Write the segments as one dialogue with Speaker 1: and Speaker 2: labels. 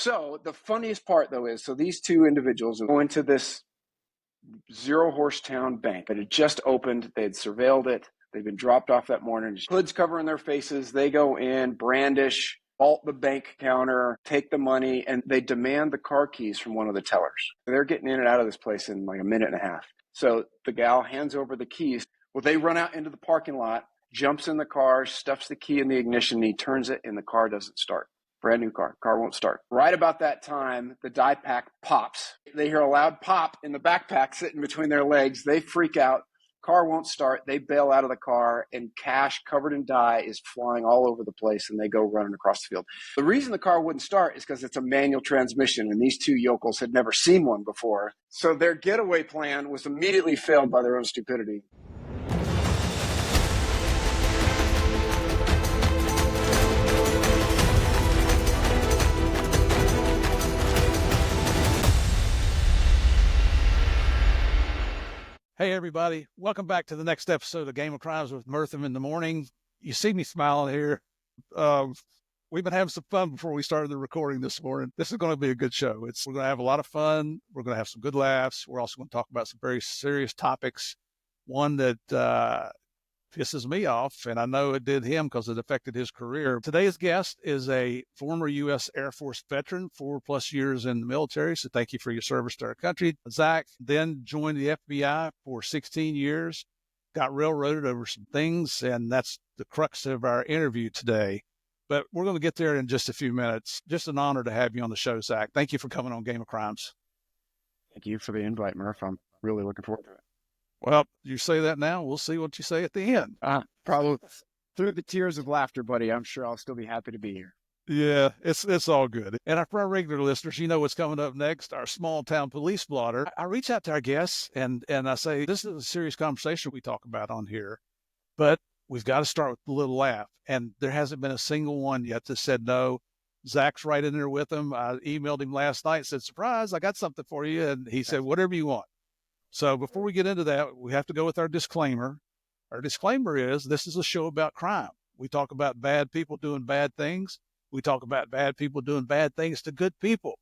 Speaker 1: So the funniest part, though, is so these two individuals go into this zero-horse town bank that had just opened. They had surveilled it. They'd been dropped off that morning. Hoods covering their faces. They go in, brandish, vault the bank counter, take the money, and they demand the car keys from one of the tellers. They're getting in and out of this place in like a minute and a half. So the gal hands over the keys. Well, they run out into the parking lot, jumps in the car, stuffs the key in the ignition, and he turns it, and the car doesn't start. Brand new car. Car won't start. Right about that time, the die pack pops. They hear a loud pop in the backpack sitting between their legs. They freak out. Car won't start. They bail out of the car, and cash covered in dye is flying all over the place, and they go running across the field. The reason the car wouldn't start is because it's a manual transmission, and these two yokels had never seen one before. So their getaway plan was immediately failed by their own stupidity.
Speaker 2: Hey, everybody. Welcome back to the next episode of Game of Crimes with Murph in the morning. You see me smiling here. We've been having some fun before we started the recording this morning. This is going to be a good show. We're going to have a lot of fun. We're going to have some good laughs. We're also going to talk about some very serious topics. One that pisses me off, and I know it did him because it affected his career. Today's guest is a former U.S. Air Force veteran, 4+ years in the military, so thank you for your service to our country. Zach then joined the FBI for 16 years, got railroaded over some things, and that's the crux of our interview today. But we're going to get there in just a few minutes. Just an honor to have you on the show, Zach. Thank you for coming on Game of Crimes.
Speaker 1: Thank you for the invite, Murph. I'm really looking forward to it.
Speaker 2: Well, you say that now. We'll see what you say at the end.
Speaker 1: Probably through the tears of laughter, buddy. I'm sure I'll still be happy to be here.
Speaker 2: Yeah, it's all good. And for our regular listeners, you know what's coming up next, our small town police blotter. I reach out to our guests and I say, this is a serious conversation we talk about on here, but we've got to start with a little laugh. And there hasn't been a single one yet that said no. Zach's right in there with him. I emailed him last night, said, surprise, I got something for you. And he said, whatever you want. So before we get into that, we have to go with our disclaimer. Our disclaimer is this is a show about crime. We talk about bad people doing bad things. We talk about bad people doing bad things to good people.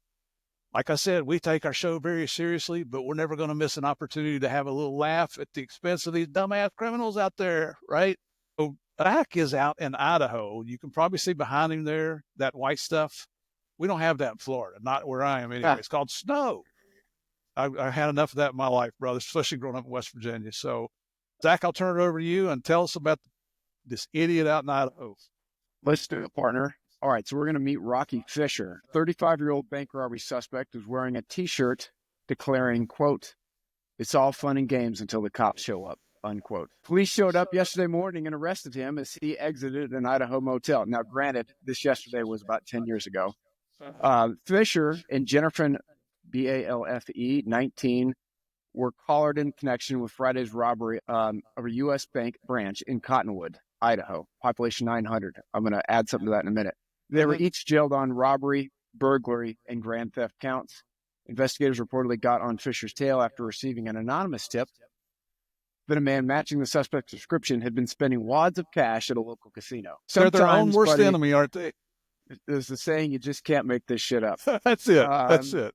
Speaker 2: Like I said, we take our show very seriously, but we're never going to miss an opportunity to have a little laugh at the expense of these dumbass criminals out there, right? So Zach is out in Idaho. You can probably see behind him there, that white stuff. We don't have that in Florida, not where I am anyway. It's called snow. I had enough of that in my life, brother, especially growing up in West Virginia. So, Zach, I'll turn it over to you and tell us about this idiot out in Idaho.
Speaker 1: Let's do it, partner. All right, so we're going to meet Rocky Fisher. 35-year-old bank robbery suspect who's wearing a T-shirt declaring, quote, it's all fun and games until the cops show up, unquote. Police showed up yesterday morning and arrested him as he exited an Idaho motel. Now, granted, this yesterday was about 10 years ago. Fisher and Jennifer Balfe, 19, were collared in connection with Friday's robbery of a U.S. bank branch in Cottonwood, Idaho, population 900. I'm going to add something to that in a minute. They were each jailed on robbery, burglary, and grand theft counts. Investigators reportedly got on Fisher's tail after receiving an anonymous tip that a man matching the suspect's description had been spending wads of cash at a local casino.
Speaker 2: They're their own worst enemy, aren't they?
Speaker 1: There's the saying, you just can't make this shit up.
Speaker 2: That's it. That's it.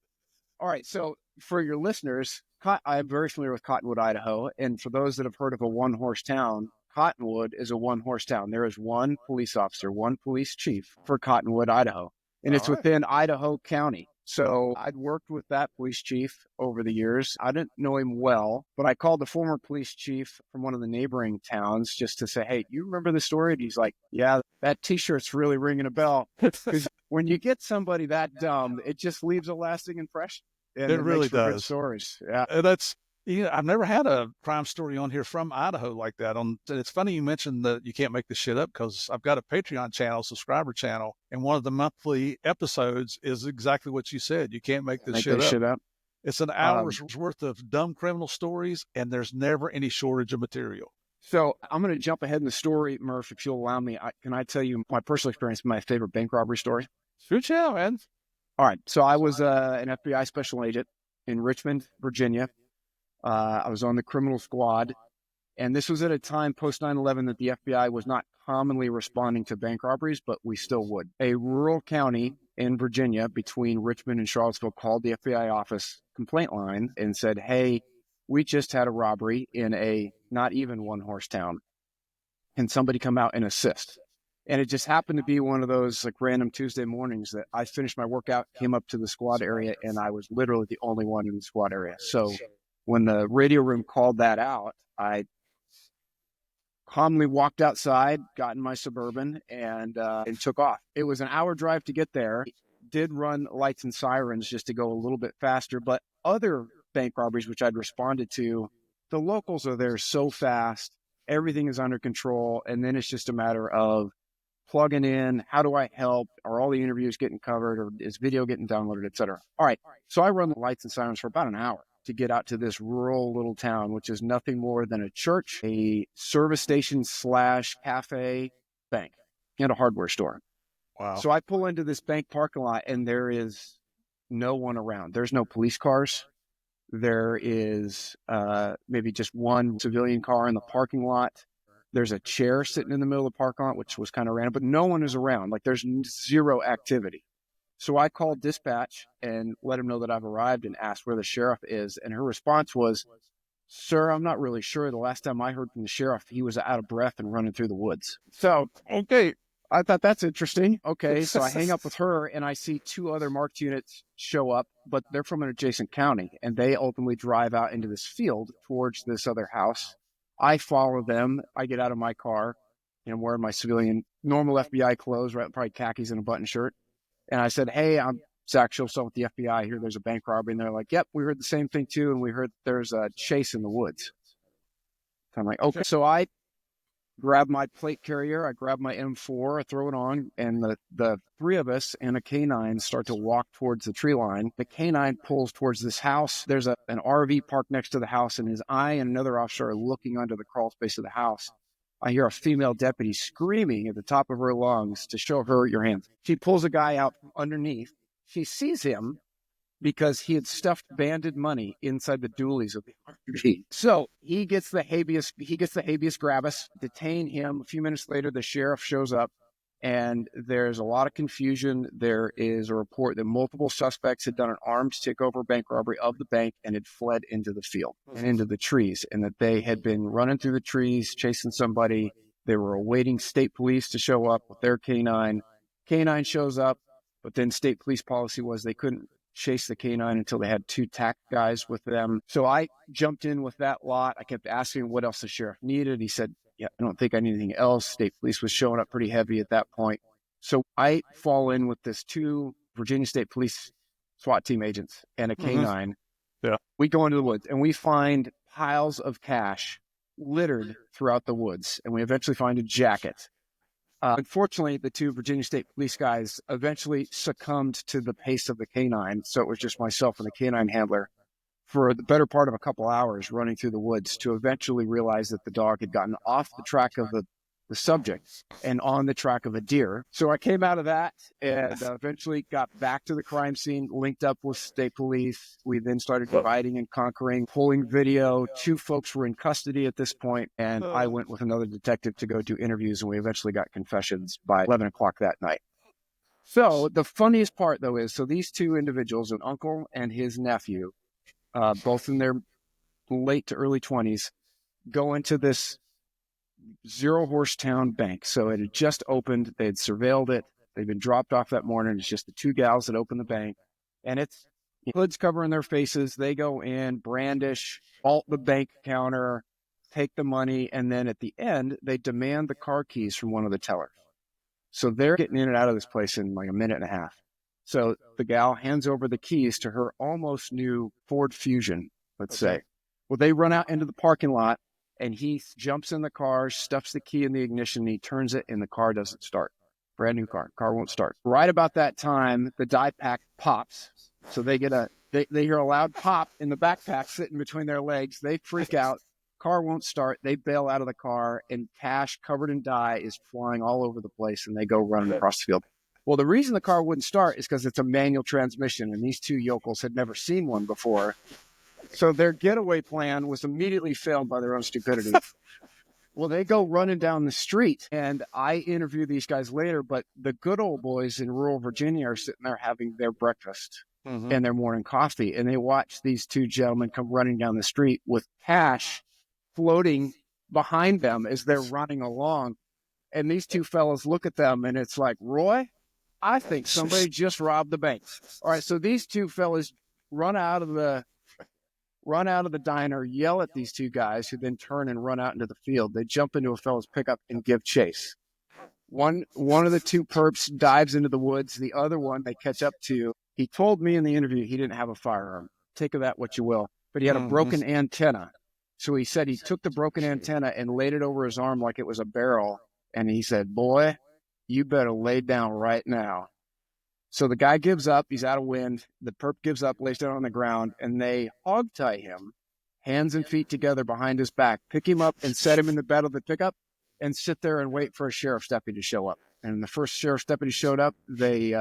Speaker 1: All right, so for your listeners, I'm very familiar with Cottonwood, Idaho, and for those that have heard of a one-horse town, Cottonwood is a one-horse town. There is one police officer, one police chief for Cottonwood, Idaho, and it's within Idaho County. So I'd worked with that police chief over the years. I didn't know him well, but I called the former police chief from one of the neighboring towns just to say, hey, you remember the story? And he's like, yeah, that T-shirt's really ringing a bell. Because when you get somebody that dumb, it just leaves a lasting impression. And
Speaker 2: it really does.
Speaker 1: Good stories. Yeah.
Speaker 2: I've never had a crime story on here from Idaho like that. It's funny you mentioned that you can't make this shit up because I've got a Patreon channel, subscriber channel, and one of the monthly episodes is exactly what you said. You can't make this shit up. It's an hour's worth of dumb criminal stories, and there's never any shortage of material.
Speaker 1: So I'm going to jump ahead in the story, Murph, if you'll allow me. Can I tell you my personal experience, my favorite bank robbery story?
Speaker 2: Shoot, yeah, man.
Speaker 1: All right. So I was an FBI special agent in Richmond, Virginia. I was on the criminal squad, And this was at a time post 9/11 that the FBI was not commonly responding to bank robberies, but we still would. A rural county in Virginia between Richmond and Charlottesville called the FBI office complaint line and said, hey, we just had a robbery in a not even one horse town. Can somebody come out and assist? And it just happened to be one of those like random Tuesday mornings that I finished my workout, came up to the squad area, and I was literally the only one in the squad area. So when the radio room called that out, I calmly walked outside, got in my Suburban, and took off. It was an hour drive to get there. Did run lights and sirens just to go a little bit faster, but other bank robberies, which I'd responded to, the locals are there so fast, everything is under control, and then it's just a matter of plugging in, how do I help? Are all the interviews getting covered, or is video getting downloaded, et cetera? All right, so I run the lights and sirens for about an hour to get out to this rural little town, which is nothing more than a church, a service station / cafe, bank, and a hardware store.
Speaker 2: Wow.
Speaker 1: So I pull into this bank parking lot, and there is no one around. There's no police cars. There is maybe just one civilian car in the parking lot. There's a chair sitting in the middle of the parking lot, which was kind of random, but no one is around. Like there's zero activity. So I called dispatch and let him know that I've arrived and asked where the sheriff is. And her response was, sir, I'm not really sure. The last time I heard from the sheriff, he was out of breath and running through the woods. So, okay, I thought that's interesting. Okay, so I hang up with her and I see 2 other marked units show up, but they're from an adjacent county. And they ultimately drive out into this field towards this other house. I follow them. I get out of my car and I'm wearing my civilian, normal FBI clothes, right? Probably khakis and a button shirt. And I said, hey, I'm Zach Schoffstall with the FBI. Here, there's a bank robbery. And they're like, yep, we heard the same thing too. And we heard there's a chase in the woods. So I'm like, okay. So I grab my plate carrier. I grab my M4. I throw it on. And the 3 of us and a K9 start to walk towards the tree line. The K9 pulls towards this house. There's an RV parked next to the house. And as I and another officer are looking under the crawl space of the house, I hear a female deputy screaming at the top of her lungs to show her your hands. She pulls a guy out from underneath. She sees him because he had stuffed banded money inside the dualies of the RV. So he gets the habeas grabus, detain him. A few minutes later, the sheriff shows up and there's a lot of confusion. There is a report that multiple suspects had done an armed takeover bank robbery of the bank and had fled into the field and into the trees, and that they had been running through the trees, chasing somebody. They were awaiting state police to show up with their K9. K9 shows up, but then state police policy was they couldn't chase the K9 until they had 2 TAC guys with them. So I jumped in with that lot. I kept asking what else the sheriff needed. He said, yeah, I don't think I need anything else. State police was showing up pretty heavy at that point. So I fall in with this 2 Virginia State Police SWAT team agents and a K9.
Speaker 2: Mm-hmm. Yeah.
Speaker 1: We go into the woods and we find piles of cash littered throughout the woods. And we eventually find a jacket. Unfortunately, the 2 Virginia State Police guys eventually succumbed to the pace of the K9. So it was just myself and the K9 handler for the better part of a couple hours running through the woods to eventually realize that the dog had gotten off the track of the subject and on the track of a deer. So I came out of that and eventually got back to the crime scene, linked up with state police. We then started dividing and conquering, pulling video. 2 folks were in custody at this point, and I went with another detective to go do interviews, and we eventually got confessions by 11 o'clock that night. So the funniest part, though, is so these 2 individuals, an uncle and his nephew, both in their late to early 20s, go into this 0-horse town bank. So it had just opened. They had surveilled it. They'd been dropped off that morning. It's just the 2 gals that opened the bank. And it's hoods covering their faces. They go in, brandish, vault the bank counter, take the money, and then at the end, they demand the car keys from one of the tellers. So they're getting in and out of this place in like a minute and a half. So the gal hands over the keys to her almost new Ford Fusion, let's say. Well, they run out into the parking lot, and he jumps in the car, stuffs the key in the ignition, and he turns it, and the car doesn't start. Brand new car. Car won't start. Right about that time, the die pack pops. So they get they hear a loud pop in the backpack sitting between their legs. They freak out. Car won't start. They bail out of the car, and cash covered in dye is flying all over the place, and they go running across the field. Well, the reason the car wouldn't start is because it's a manual transmission, and these 2 yokels had never seen one before. So their getaway plan was immediately failed by their own stupidity. Well, they go running down the street, and I interview these guys later, but the good old boys in rural Virginia are sitting there having their breakfast and their morning coffee, and they watch these two gentlemen come running down the street with cash floating behind them as they're running along. And these two fellas look at them, and it's like, Roy, I think somebody just robbed the bank. All right, so these two fellas run out of the diner, yell at these two guys, who then turn and run out into the field. They jump into a fella's pickup and give chase. One of the two perps dives into the woods. The other one they catch up to. He told me in the interview he didn't have a firearm. Take of that what you will. But he had a broken antenna. So he said he took the broken antenna and laid it over his arm like it was a barrel. And he said, boy, you better lay down right now. So the guy gives up. He's out of wind. The perp gives up, lays down on the ground, and they hog tie him, hands and feet together behind his back, pick him up and set him in the bed of the pickup, and sit there and wait for a sheriff's deputy to show up. And the first sheriff's deputy showed up, they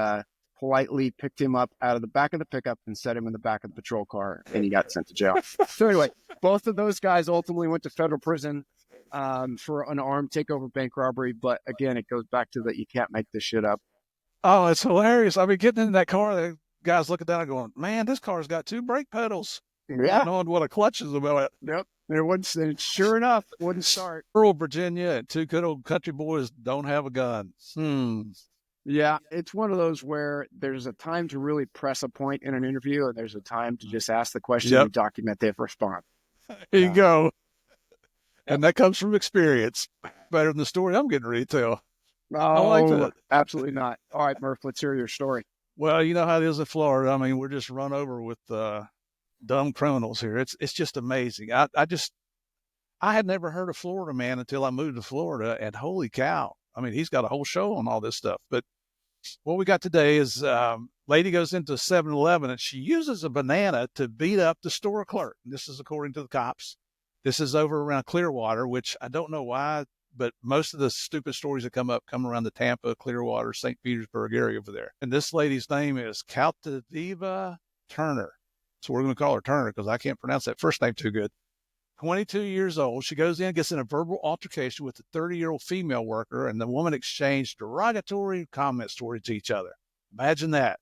Speaker 1: politely picked him up out of the back of the pickup and set him in the back of the patrol car, and he got sent to jail. So anyway, both of those guys ultimately went to federal prison for an armed takeover bank robbery. But again, it goes back to that you can't make this shit up.
Speaker 2: Oh, it's hilarious. I mean, getting in that car, the guy's looking down and going, man, this car's got 2 brake pedals.
Speaker 1: Yeah.
Speaker 2: Knowing what a clutch is about.
Speaker 1: Yep. Sure enough, wouldn't start.
Speaker 2: Rural Virginia and 2 good old country boys don't have a gun.
Speaker 1: Yeah, it's one of those where there's a time to really press a point in an interview, and there's a time to just ask the question and document their response.
Speaker 2: There you go. And that comes from experience. Better than the story I'm getting ready to tell.
Speaker 1: No,
Speaker 2: I like that.
Speaker 1: Absolutely not. All right, Murph, let's hear your story.
Speaker 2: Well, you know how it is in Florida. I mean, we're just run over with dumb criminals here. It's just amazing. I had never heard of Florida Man until I moved to Florida, and holy cow. I mean, he's got a whole show on all this stuff. But what we got today is lady goes into 7-Eleven, and she uses a banana to beat up the store clerk. And this is according to the cops. This is over around Clearwater, which I don't know why, but most of the stupid stories that come around the Tampa, Clearwater, St. Petersburg area over there. And this lady's name is Caltadiva Turner. So we're going to call her Turner because I can't pronounce that first name too good. 22 years old. She goes in, gets in a verbal altercation with a 30-year-old female worker, and the woman exchanged derogatory comments towards each other. Imagine that.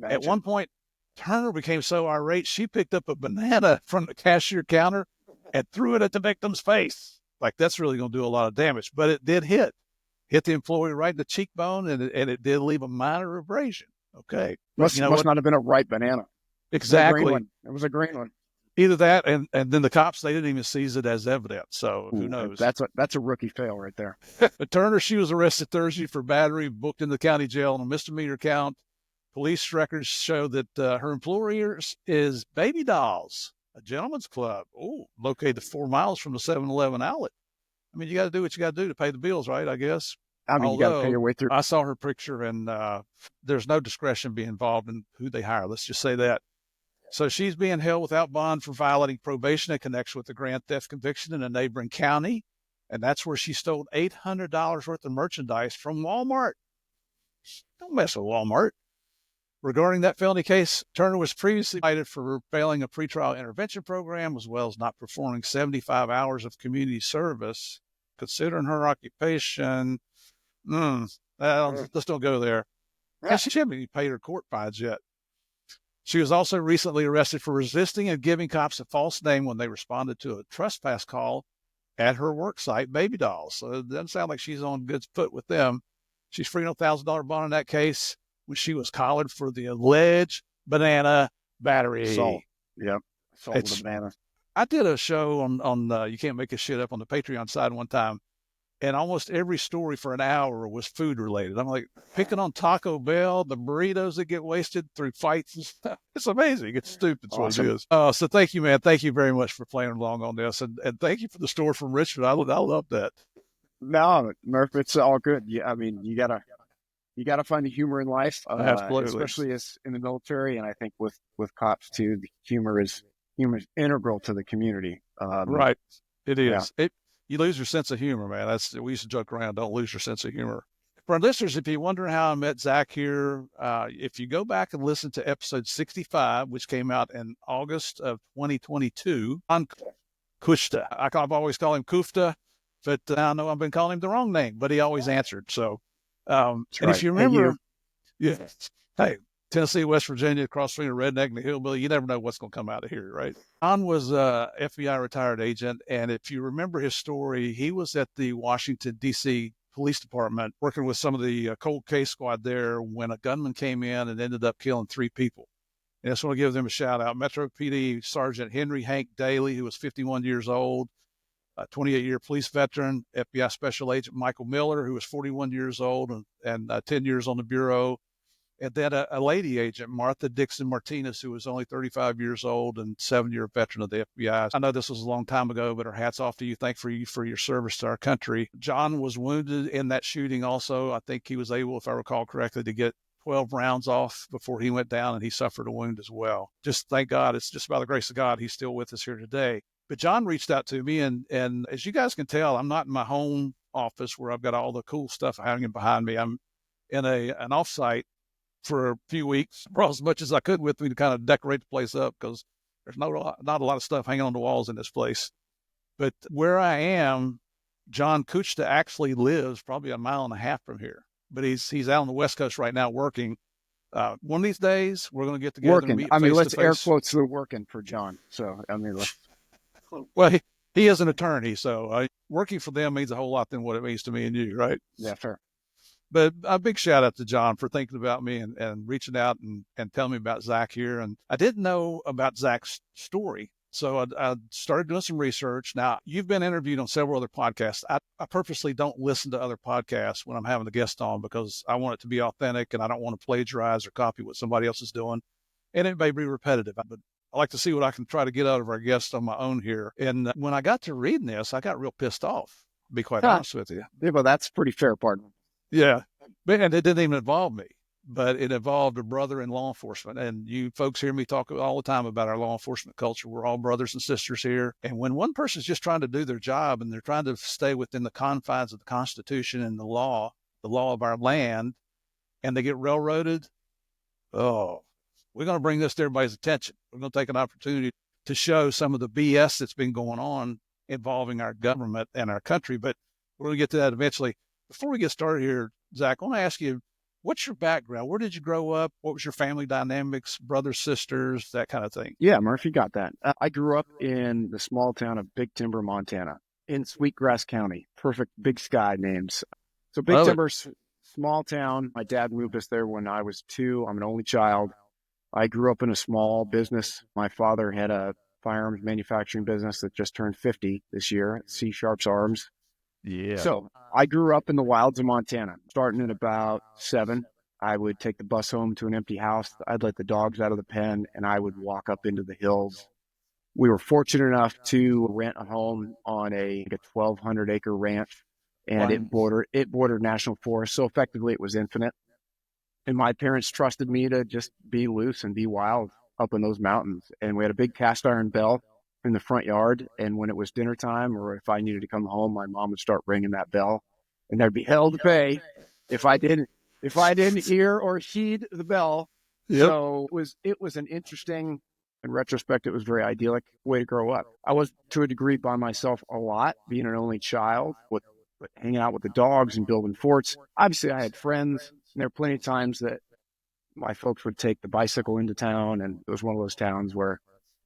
Speaker 2: At one point, Turner became so irate, she picked up a banana from the cashier counter and threw it at the victim's face. Like, that's really going to do a lot of damage. But it did hit the employee right in the cheekbone, and it did leave a minor abrasion. Okay.
Speaker 1: Must not have been a ripe banana.
Speaker 2: Exactly.
Speaker 1: It was a green one.
Speaker 2: Either that, and then the cops, they didn't even seize it as evidence. So who knows?
Speaker 1: That's a rookie fail right there.
Speaker 2: But Turner, she was arrested Thursday for battery, booked in the county jail on a misdemeanor count. Police records show that her employer is Baby Dolls, a gentleman's club, located 4 miles from the 7-Eleven outlet. I mean, you got to do what you got to do to pay the bills, right? I guess.
Speaker 1: I mean, you got to pay your way through.
Speaker 2: I saw her picture, and there's no discretion being involved in who they hire. Let's just say that. So she's being held without bond for violating probation in connection with the grand theft conviction in a neighboring county. And that's where she stole $800 worth of merchandise from Walmart. Don't mess with Walmart. Regarding that felony case, Turner was previously indicted for failing a pretrial intervention program, as well as not performing 75 hours of community service. Considering her occupation, let's don't go there. And she hasn't even paid her court fines yet. She was also recently arrested for resisting and giving cops a false name when they responded to a trespass call at her work site, Baby Dolls. So it doesn't sound like she's on good foot with them. She's free on $1,000 bond in that case when she was collared for the alleged banana battery.
Speaker 1: Assault. Yep. Assault with a banana.
Speaker 2: I did a show on You Can't Make This Shit Up on the Patreon side one time, and almost every story for an hour was food related. I'm like, picking on Taco Bell, the burritos that get wasted through fights and stuff. It's amazing. It's stupid. It's awesome. What it is. So thank you, man. Thank you very much for playing along on this. And thank you for the story from Richmond. I love that.
Speaker 1: No, Murph, it's all good. Yeah, I mean, you gotta find the humor in life.
Speaker 2: Absolutely.
Speaker 1: Especially as in the military. And I think with cops too, the humor is integral to the community.
Speaker 2: Right. It is.
Speaker 1: Yeah.
Speaker 2: You lose your sense of humor, man. We used to joke around, don't lose your sense of humor. For our listeners, if you're wondering how I met Zach here, if you go back and listen to episode 65, which came out in August of 2022, on Kushta. I've always called him Kufta, but now I know I've been calling him the wrong name, but he always answered. So, and
Speaker 1: right.
Speaker 2: if you remember, hey, Tennessee, West Virginia, cross between a redneck and a hillbilly, you never know what's going to come out of here, right? John was a FBI retired agent, and if you remember his story, he was at the Washington, D.C. Police Department working with some of the cold case squad there when a gunman came in and ended up killing 3 people. And I just want to give them a shout out. Metro PD Sergeant Henry Hank Daly, who was 51 years old, a 28-year police veteran, FBI Special Agent Michael Miller, who was 41 years old and 10 years on the Bureau, and then a lady agent, Martha Dixon Martinez, who was only 35 years old and 7-year veteran of the FBI. I know this was a long time ago, but our hats off to you. Thank you for your service to our country. John was wounded in that shooting also. I think he was able, if I recall correctly, to get 12 rounds off before he went down, and he suffered a wound as well. Just thank God, it's just by the grace of God, he's still with us here today. But John reached out to me, and as you guys can tell, I'm not in my home office where I've got all the cool stuff hanging behind me. I'm in an offsite for a few weeks, brought as much as I could with me to kind of decorate the place up because there's not a lot of stuff hanging on the walls in this place. But where I am, John Kuchta actually lives probably a mile and a half from here, but he's out on the West Coast right now working. One of these days, we're going to get together.
Speaker 1: Working.
Speaker 2: And meet
Speaker 1: I mean,
Speaker 2: face
Speaker 1: let's
Speaker 2: to
Speaker 1: air
Speaker 2: face.
Speaker 1: quotes the working for John. So, I mean,
Speaker 2: well, he is an attorney, so working for them means a whole lot than what it means to me and you, right?
Speaker 1: Yeah, fair.
Speaker 2: But a big shout out to John for thinking about me and reaching out and telling me about Zach here. And I didn't know about Zach's story. So I started doing some research. Now, you've been interviewed on several other podcasts. I purposely don't listen to other podcasts when I'm having a guest on because I want it to be authentic and I don't want to plagiarize or copy what somebody else is doing. And it may be repetitive, but I like to see what I can try to get out of our guests on my own here. And when I got to reading this, I got real pissed off, to be quite honest with you.
Speaker 1: Yeah, well, that's pretty fair, pardon.
Speaker 2: Yeah. And it didn't even involve me, but it involved a brother in law enforcement. And you folks hear me talk all the time about our law enforcement culture. We're all brothers and sisters here. And when one person's just trying to do their job and they're trying to stay within the confines of the Constitution and the law of our land, and they get railroaded, we're going to bring this to everybody's attention. We're going to take an opportunity to show some of the BS that's been going on involving our government and our country. But we're going to get to that eventually. Before we get started here, Zach, I want to ask you, what's your background? Where did you grow up? What was your family dynamics, brothers, sisters, that kind of thing?
Speaker 1: Yeah, Murph, you got that. I grew up in the small town of Big Timber, Montana, in Sweetgrass County. Perfect Big Sky names. So Big Timber, small town. My dad moved us there when I was 2. I'm an only child. I grew up in a small business. My father had a firearms manufacturing business that just turned 50 this year, C Sharps Arms.
Speaker 2: Yeah.
Speaker 1: So I grew up in the wilds of Montana. Starting at about 7, I would take the bus home to an empty house. I'd let the dogs out of the pen, and I would walk up into the hills. We were fortunate enough to rent a home on a 1,200-acre ranch, and it bordered national forest. So effectively, it was infinite. And my parents trusted me to just be loose and be wild up in those mountains. And we had a big cast iron bell in the front yard, and when it was dinner time or if I needed to come home, my mom would start ringing that bell, and there'd be hell to pay if I didn't hear or heed the bell. Yep. So it was an interesting, in retrospect, it was very idyllic way to grow up. I was to a degree by myself a lot, being an only child, with hanging out with the dogs and building forts. Obviously, I had friends, and there were plenty of times that my folks would take the bicycle into town, and it was one of those towns where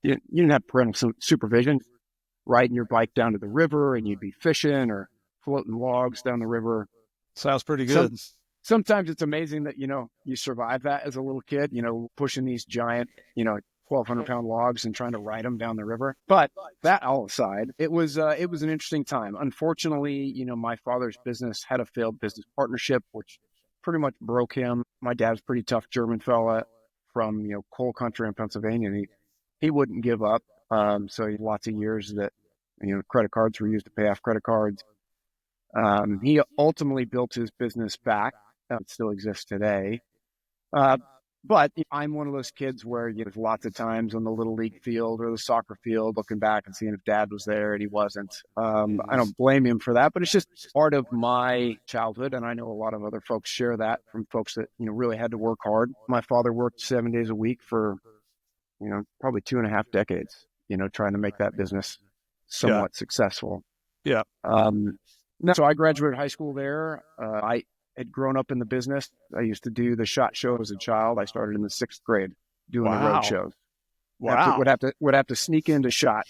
Speaker 1: you didn't have parental supervision, riding your bike down to the river, and you'd be fishing or floating logs down the river.
Speaker 2: Sounds pretty good.
Speaker 1: Sometimes it's amazing that, you survive that as a little kid, pushing these giant, 1,200-pound logs and trying to ride them down the river. But that all aside, it was an interesting time. Unfortunately, my father's business had a failed business partnership, which pretty much broke him. My dad's a pretty tough German fella from, coal country in Pennsylvania, and he wouldn't give up. So lots of years that, credit cards were used to pay off credit cards. He ultimately built his business back. It still exists today. But I'm one of those kids where there's lots of times on the little league field or the soccer field looking back and seeing if dad was there and he wasn't. I don't blame him for that, but it's just part of my childhood. And I know a lot of other folks share that from folks that, really had to work hard. My father worked 7 days a week for, probably 2.5 decades, trying to make that business somewhat successful.
Speaker 2: Yeah.
Speaker 1: So I graduated high school there. I had grown up in the business. I used to do the SHOT Show as a child. I started in the 6th grade doing the road shows.
Speaker 2: Wow.
Speaker 1: Would have to sneak into SHOT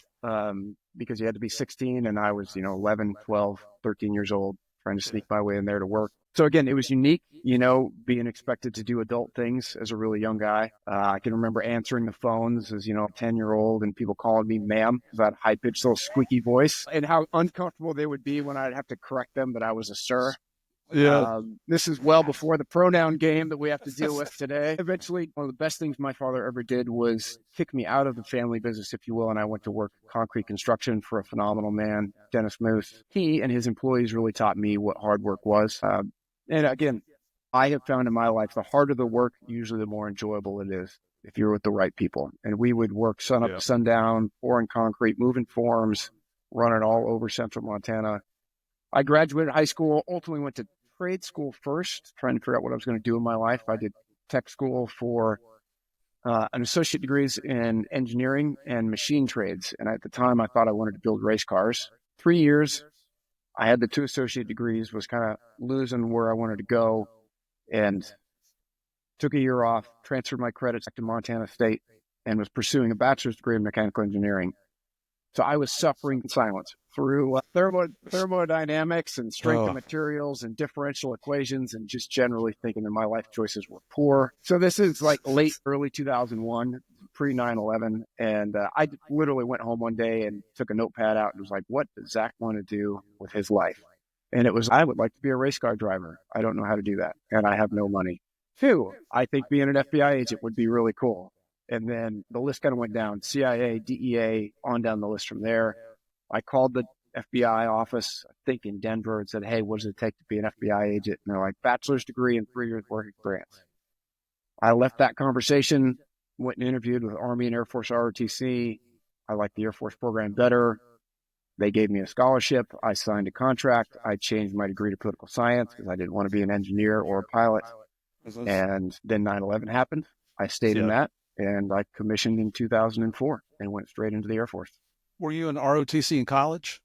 Speaker 1: because you had to be 16 and I was, 11, 12, 13 years old trying to sneak my way in there to work. So again, it was unique, being expected to do adult things as a really young guy. I can remember answering the phones as, a 10-year-old and people calling me ma'am because I had a high-pitched little squeaky voice and how uncomfortable they would be when I'd have to correct them that I was a sir.
Speaker 2: Yeah.
Speaker 1: This is well before the pronoun game that we have to deal with today. Eventually, one of the best things my father ever did was kick me out of the family business, if you will, and I went to work concrete construction for a phenomenal man, Dennis Moose. He and his employees really taught me what hard work was. And again, I have found in my life, the harder the work, usually the more enjoyable it is if you're with the right people. And we would work sun up to sundown, pouring concrete, moving forms, running all over central Montana. I graduated high school, ultimately went to trade school first, trying to figure out what I was going to do in my life. I did tech school for an associate degrees in engineering and machine trades. And at the time, I thought I wanted to build race cars. 3 years, I had the 2 associate degrees, was kind of losing where I wanted to go, and took a year off, transferred my credits back to Montana State, and was pursuing a bachelor's degree in mechanical engineering. So I was suffering in silence through thermodynamics and strength of materials and differential equations, and just generally thinking that my life choices were poor. So this is like early 2001, pre 9/11. And I literally went home one day and took a notepad out and was like, what does Zach want to do with his life? And it was, I would like to be a race car driver. I don't know how to do that. And I have no money. 2, I think being an FBI agent would be really cool. And then the list kind of went down, CIA, DEA, on down the list from there. I called the FBI office, I think in Denver, and said, hey, what does it take to be an FBI agent? And they're like, bachelor's degree and 3 years work experience. I left that conversation, went and interviewed with Army and Air Force ROTC. I liked the Air Force program better. They gave me a scholarship. I signed a contract. I changed my degree to political science because I didn't want to be an engineer or a pilot. And then 9/11 happened. I stayed in that. And I commissioned in 2004 and went straight into the Air Force.
Speaker 2: Were you in ROTC in college?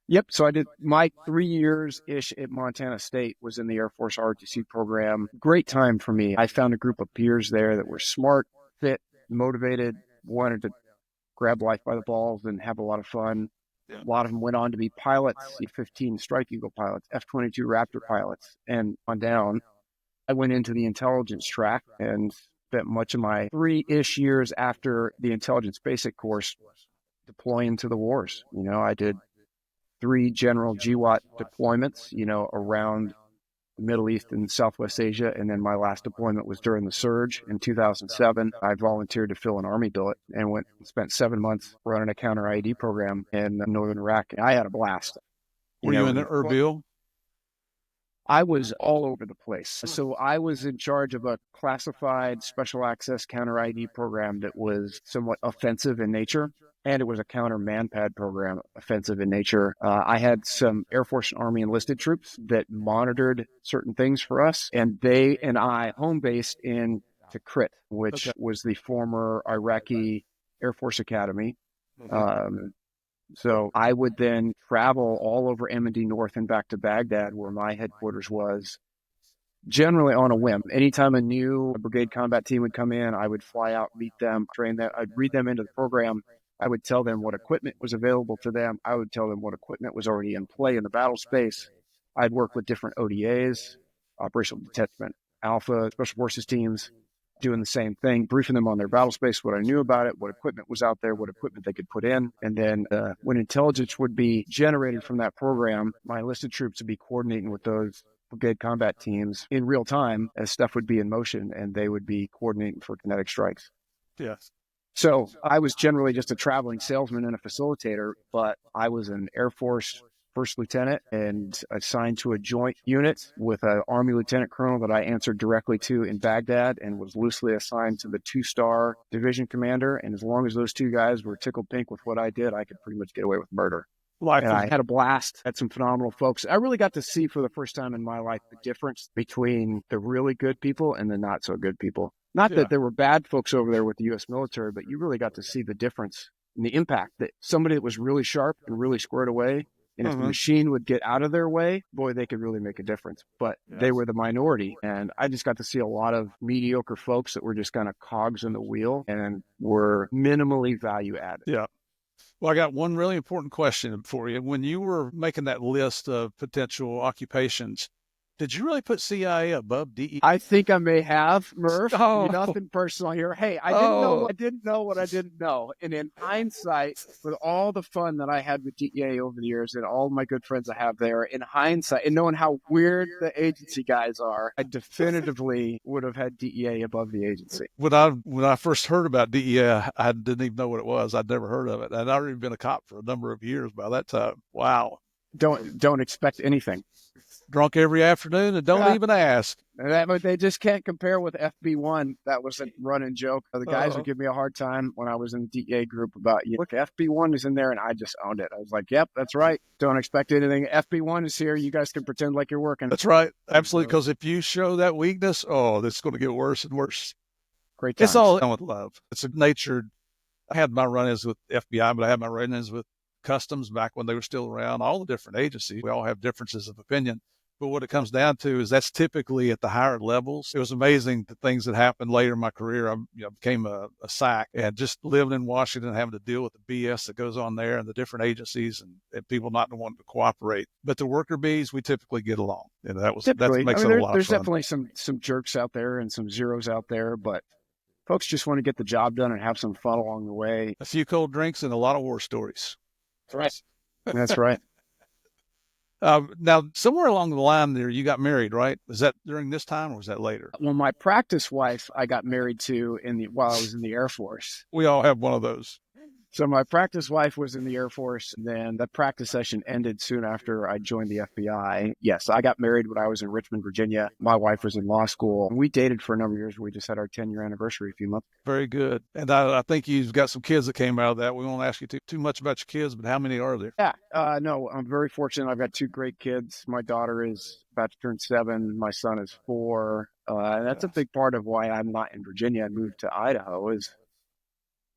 Speaker 1: Yep. So I did my 3 years-ish at Montana State was in the Air Force ROTC program. Great time for me. I found a group of peers there that were smart, fit, motivated, wanted to grab life by the balls and have a lot of fun. A lot of them went on to be pilots, C-15 Strike Eagle pilots, F-22 Raptor pilots, and on down. I went into the intelligence track and spent much of my 3-ish years after the intelligence basic course deploying to the wars. I did 3 general GWAT deployments, around the Middle East and Southwest Asia. And then my last deployment was during the surge in 2007. I volunteered to fill an Army billet and went and spent 7 months running a counter IED program in northern Iraq. I had a blast.
Speaker 2: Were you in Erbil?
Speaker 1: I was all over the place. So I was in charge of a classified special access counter ID program that was somewhat offensive in nature. And it was a counter manpad program, offensive in nature. I had some Air Force and Army enlisted troops that monitored certain things for us. And they and I home based in Tikrit, which was the former Iraqi Air Force Academy. So I would then travel all over M&D North and back to Baghdad, where my headquarters was, generally on a whim. Anytime a new brigade combat team would come in, I would fly out, meet them, train them. I'd read them into the program. I would tell them what equipment was available to them. I would tell them what equipment was already in play in the battle space. I'd work with different ODAs, Operational Detachment Alpha, Special Forces teams, doing the same thing, briefing them on their battle space, what I knew about it, what equipment was out there, what equipment they could put in. And then when intelligence would be generated from that program, my enlisted troops would be coordinating with those brigade combat teams in real time as stuff would be in motion, and they would be coordinating for kinetic strikes.
Speaker 2: Yes.
Speaker 1: So I was generally just a traveling salesman and a facilitator, but I was an Air Force first lieutenant and assigned to a joint unit with an Army lieutenant colonel that I answered directly to in Baghdad, and was loosely assigned to the 2-star division commander. And as long as those two guys were tickled pink with what I did, I could pretty much get away with murder. And I had a blast, had some phenomenal folks. I really got to see for the first time in my life the difference between the really good people and the not so good people. Not that there were bad folks over there with the U.S. military, but you really got to see the difference and the impact that somebody that was really sharp and really squared away, and if the machine would get out of their way, boy, they could really make a difference. But they were the minority, and I just got to see a lot of mediocre folks that were just kind of cogs in the wheel and were minimally value added.
Speaker 2: Yeah. Well, I got one really important question for you. When you were making that list of potential occupations, did you really put CIA above DEA?
Speaker 1: I think I may have, Murph. Nothing personal here. Hey, I didn't know what I didn't know. And in hindsight, with all the fun that I had with DEA over the years and all my good friends I have there, in hindsight, and knowing how weird the agency guys are, I definitively would have had DEA above the agency.
Speaker 2: When I first heard about DEA, I didn't even know what it was. I'd never heard of it. And I'd already been a cop for a number of years by that time. Wow.
Speaker 1: Don't expect anything.
Speaker 2: Drunk every afternoon and don't even ask.
Speaker 1: They just can't compare with FB1. That was a running joke. The guys would give me a hard time when I was in the DEA group about, look, FB1 is in there, and I just owned it. I was like, yep, that's right. Don't expect anything. FB1 is here. You guys can pretend like you're working.
Speaker 2: That's right. Absolutely. Because if you show that weakness, this is going to get worse and worse.
Speaker 1: Great times.
Speaker 2: It's all done with love. It's a natured. I had my run-ins with FBI, but I had my run-ins with Customs back when they were still around. All the different agencies, we all have differences of opinion. But what it comes down to is that's typically at the higher levels. It was amazing the things that happened later in my career. I became a SAC, and just living in Washington, having to deal with the BS that goes on there and the different agencies and people not wanting to cooperate. But the worker bees, we typically get along. And that makes it a lot of fun.
Speaker 1: There's definitely some jerks out there and some zeros out there, but folks just want to get the job done and have some fun along the way.
Speaker 2: A few cold drinks and a lot of war stories.
Speaker 1: That's right. That's right.
Speaker 2: Now, somewhere along the line there, you got married, right? Was that during this time or was that later?
Speaker 1: Well, my practice wife, I got married to while I was in the Air Force.
Speaker 2: We all have one of those.
Speaker 1: So my practice wife was in the Air Force, and then that practice session ended soon after I joined the FBI. Yes, I got married when I was in Richmond, Virginia. My wife was in law school. We dated for a number of years. We just had our 10-year anniversary a few months.
Speaker 2: Very good. And I think you've got some kids that came out of that. We won't ask you too much about your kids, but how many are there?
Speaker 1: Yeah, no, I'm very fortunate. I've got 2 great kids. My daughter is about to turn 7. My son is 4. And that's a big part of why I'm not in Virginia. I moved to Idaho is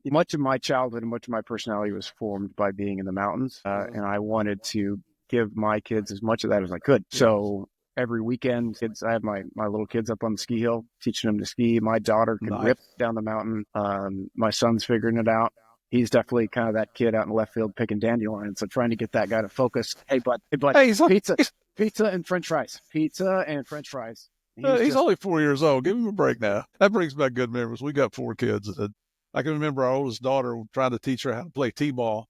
Speaker 1: much of my childhood and much of my personality was formed by being in the mountains. And I wanted to give my kids as much of that as I could. So every weekend, I have my little kids up on the ski hill, teaching them to ski. My daughter can rip down the mountain. My son's figuring it out. He's definitely kind of that kid out in left field picking dandelions. So trying to get that guy to focus. Hey, bud, pizza and French fries. Pizza and French fries.
Speaker 2: He's only 4 years old. Give him a break now. That brings back good memories. We got 4 kids. I can remember our oldest daughter trying to teach her how to play t-ball.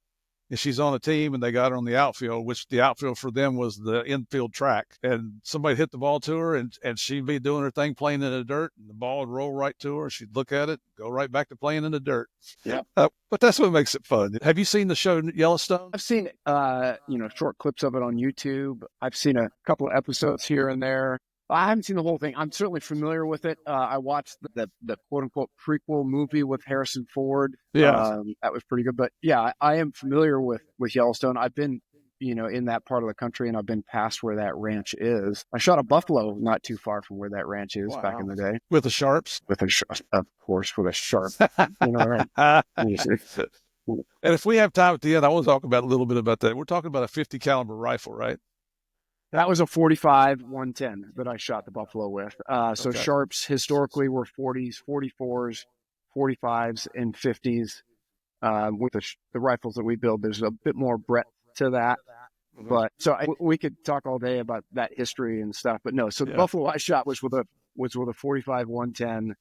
Speaker 2: And she's on a team, and they got her on the outfield, which the outfield for them was the infield track. And somebody hit the ball to her, and she'd be doing her thing playing in the dirt, and the ball would roll right to her. She'd look at it, go right back to playing in the dirt.
Speaker 1: Yeah.
Speaker 2: But that's what makes it fun. Have you seen the show Yellowstone?
Speaker 1: I've seen, short clips of it on YouTube. I've seen a couple of episodes here and there. I haven't seen the whole thing. I'm certainly familiar with it. I watched the quote unquote prequel movie with Harrison Ford.
Speaker 2: Yeah.
Speaker 1: That was pretty good. But yeah, I am familiar with Yellowstone. I've been, in that part of the country, and I've been past where that ranch is. I shot a buffalo not too far from where that ranch is back in the day.
Speaker 2: With the sharps?
Speaker 1: Of course, with a sharp. Right?
Speaker 2: And if we have time at the end, I want to talk about a little bit about that. We're talking about a 50 caliber rifle, right?
Speaker 1: That was a 45 110 that I shot the buffalo with. So sharps historically were 40s, 44s, 45s, and 50s. With the rifles that we build, there's a bit more breadth to that. But we could talk all day about that history and stuff. But no, so the buffalo I shot was with a 45 110.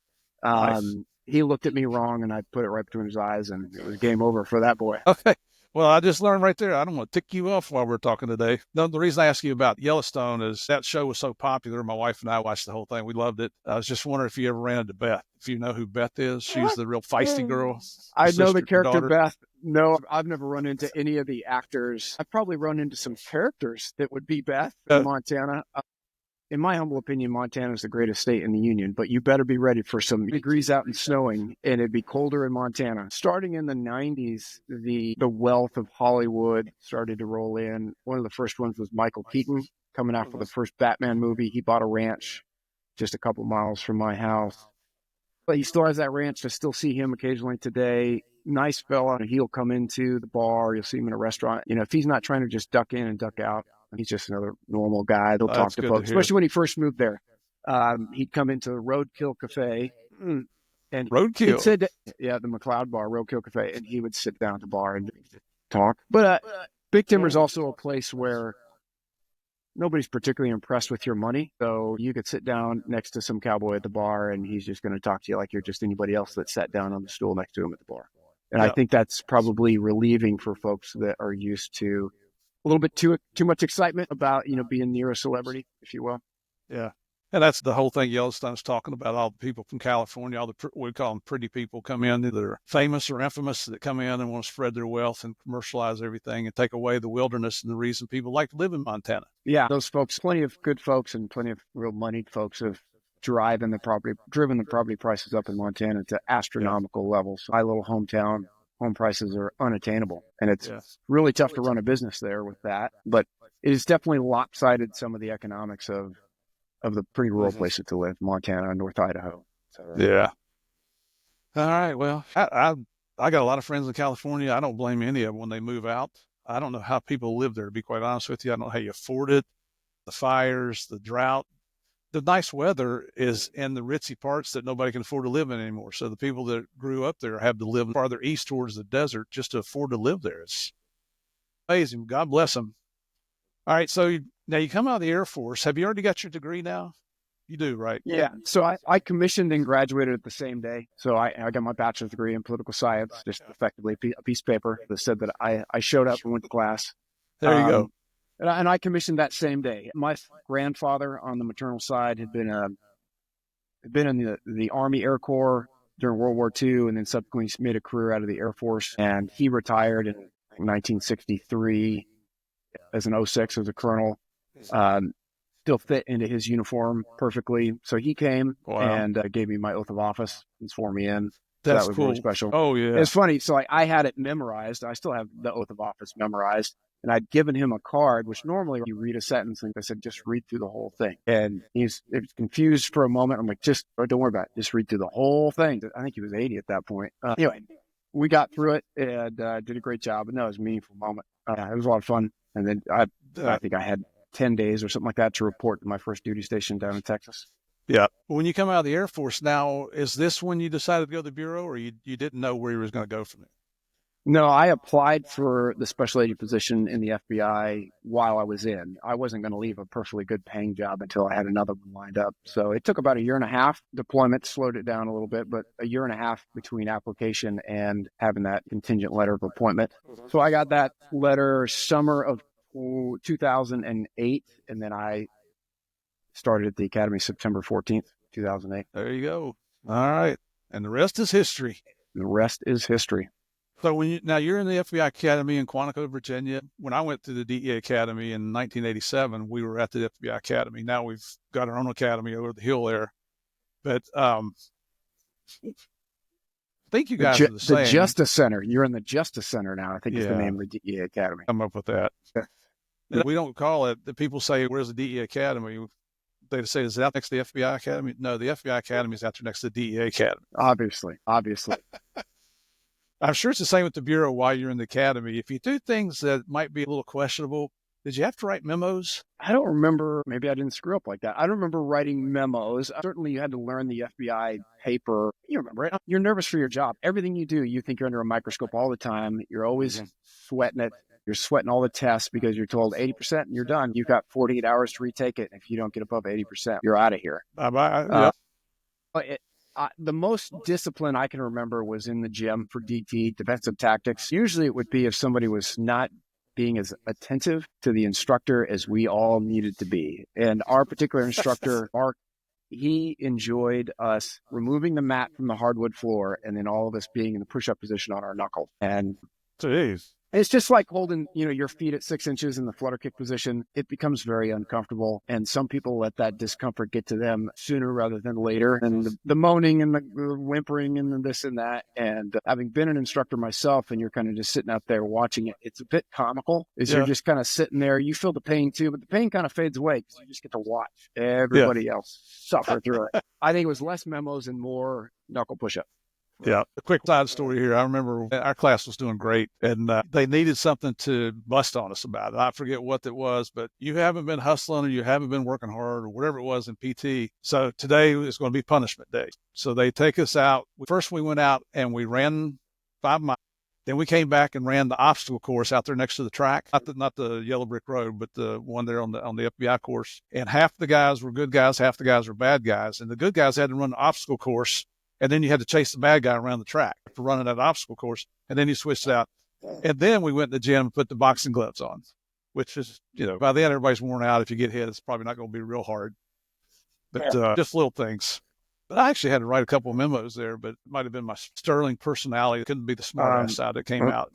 Speaker 1: Nice. He looked at me wrong, and I put it right between his eyes, and it was game over for that boy.
Speaker 2: Okay. Well, I just learned right there. I don't want to tick you off while we're talking today. No, the reason I asked you about Yellowstone is that show was so popular. My wife and I watched the whole thing. We loved it. I was just wondering if you ever ran into Beth. If you know who Beth is, she's the real feisty girl.
Speaker 3: I know the character
Speaker 2: daughter.
Speaker 3: Beth. No, I've never run into any of the actors. I've probably run into some characters that would be Beth in Montana. In my humble opinion, Montana is the greatest state in the union, but you better be ready for some degrees out and snowing, and it'd be colder in Montana. Starting in the 90s, the wealth of Hollywood started to roll in. One of the first ones was Michael Keaton coming out for the first Batman movie. He bought a ranch just a couple miles from my house. But he still has that ranch. I still see him occasionally today. Nice fella. He'll come into the bar. You'll see him in a restaurant. You know, if he's not trying to just duck in and duck out, he's just another normal guy. They'll talk to folks, especially when he first moved there. He'd come into the Roadkill Cafe. And
Speaker 2: Roadkill?
Speaker 3: The McLeod Bar, Roadkill Cafe. And he would sit down at the bar and talk. But Big Timber is also a place where nobody's particularly impressed with your money. So you could sit down next to some cowboy at the bar and he's just going to talk to you like you're just anybody else that sat down on the stool next to him at the bar. And I think that's probably relieving for folks that are used to a little bit too much excitement about, being near a celebrity, if you will.
Speaker 2: Yeah. And that's the whole thing Yellowstone's talking about. All the people from California, all the, we call them pretty people, come in that are famous or infamous, that come in and want to spread their wealth and commercialize everything and take away the wilderness and the reason people like to live in Montana.
Speaker 3: Yeah, those folks, plenty of good folks and plenty of real moneyed folks have driven the property prices up in Montana to astronomical levels. My little hometown, home prices are unattainable, and it's really tough to run a business there with that. But it is definitely lopsided some of the economics of the pretty rural places to live, Montana, North Idaho.
Speaker 2: Yeah. All right. Well, I got a lot of friends in California. I don't blame any of them when they move out. I don't know how people live there, to be quite honest with you. I don't know how you afford it. The fires, the drought. The nice weather is in the ritzy parts that nobody can afford to live in anymore. So the people that grew up there have to live farther east towards the desert just to afford to live there. It's amazing. God bless them. All right. So now you come out of the Air Force. Have you already got your degree now? You do, right?
Speaker 3: Yeah. So I commissioned and graduated at the same day. So I got my bachelor's degree in political science, just effectively a piece of paper that said that I showed up and went to class.
Speaker 2: There you go.
Speaker 3: And I commissioned that same day. My grandfather on the maternal side had been in the Army Air Corps during World War II, and then subsequently made a career out of the Air Force. And he retired in 1963 as an 06 as a colonel. Still fit into his uniform perfectly. So he came and gave me my oath of office and swore me in.
Speaker 2: That's
Speaker 3: that was
Speaker 2: cool.
Speaker 3: really special.
Speaker 2: Oh, yeah.
Speaker 3: It's funny. So I had it memorized. I still have the oath of office memorized. And I'd given him a card, which normally you read a sentence, and I said, just read through the whole thing. And he was confused for a moment. I'm like, don't worry about it. Just read through the whole thing. I think he was 80 at that point. Anyway, we got through it and did a great job. And that was a meaningful moment. It was a lot of fun. And then I think I had 10 days or something like that to report to my first duty station down in Texas.
Speaker 2: Yeah. When you come out of the Air Force now, is this when you decided to go to the Bureau, or you didn't know where you was going to go from there?
Speaker 3: No, I applied for the special agent position in the FBI while I was in. I wasn't going to leave a perfectly good paying job until I had another one lined up. So it took about a year and a half. Deployment slowed it down a little bit, but a year and a half between application and having that contingent letter of appointment. So I got that letter summer of 2008, and then I started at the Academy September 14th, 2008.
Speaker 2: There you go. All right. And the rest is history.
Speaker 3: The rest is history.
Speaker 2: So now you're in the FBI Academy in Quantico, Virginia. When I went to the DEA Academy in 1987, we were at the FBI Academy. Now we've got our own academy over the hill there. But I think you guys are the same.
Speaker 3: The Justice Center. You're in the Justice Center now, I think is the name of the DEA Academy.
Speaker 2: Come up with that. We don't call it, the people say, where's the DEA Academy? They say, is that next to the FBI Academy? No, the FBI Academy is out there next to the DEA Academy.
Speaker 3: Obviously.
Speaker 2: I'm sure it's the same with the Bureau while you're in the Academy. If you do things that might be a little questionable, did you have to write memos?
Speaker 3: I don't remember. Maybe I didn't screw up like that. I don't remember writing memos. Certainly you had to learn the FBI paper. You remember it. You're nervous for your job. Everything you do, you think you're under a microscope all the time. You're always sweating it. You're sweating all the tests because you're told 80% and you're done. You've got 48 hours to retake it. If you don't get above 80%, you're out of here. The most discipline I can remember was in the gym for DT, defensive tactics. Usually it would be if somebody was not being as attentive to the instructor as we all needed to be. And our particular instructor, Mark, he enjoyed us removing the mat from the hardwood floor and then all of us being in the push-up position on our knuckles. And
Speaker 2: Jeez.
Speaker 3: it's just like holding, your feet at 6 inches in the flutter kick position. It becomes very uncomfortable. And some people let that discomfort get to them sooner rather than later. And the moaning and the whimpering and this and that. And having been an instructor myself, and you're kind of just sitting out there watching it, it's a bit comical. You're just kind of sitting there. You feel the pain too, but the pain kind of fades away because you just get to watch everybody else suffer through it. I think it was less memos and more knuckle push-up.
Speaker 2: Yeah. A quick side story here. I remember our class was doing great and they needed something to bust on us about it. I forget what it was, but you haven't been hustling or you haven't been working hard or whatever it was in PT. So today is going to be punishment day. So they take us out. First we went out and we ran 5 miles. Then we came back and ran the obstacle course out there next to the track, not the yellow brick road, but the one there on the FBI course. And half the guys were good guys, half the guys were bad guys. And the good guys had to run the obstacle course. And then you had to chase the bad guy around the track for running that obstacle course. And then you switched out. And then we went to the gym and put the boxing gloves on, which is, by then everybody's worn out. If you get hit, it's probably not going to be real hard. But just little things. But I actually had to write a couple of memos there, but it might have been my sterling personality. It couldn't be the smart ass side that came out.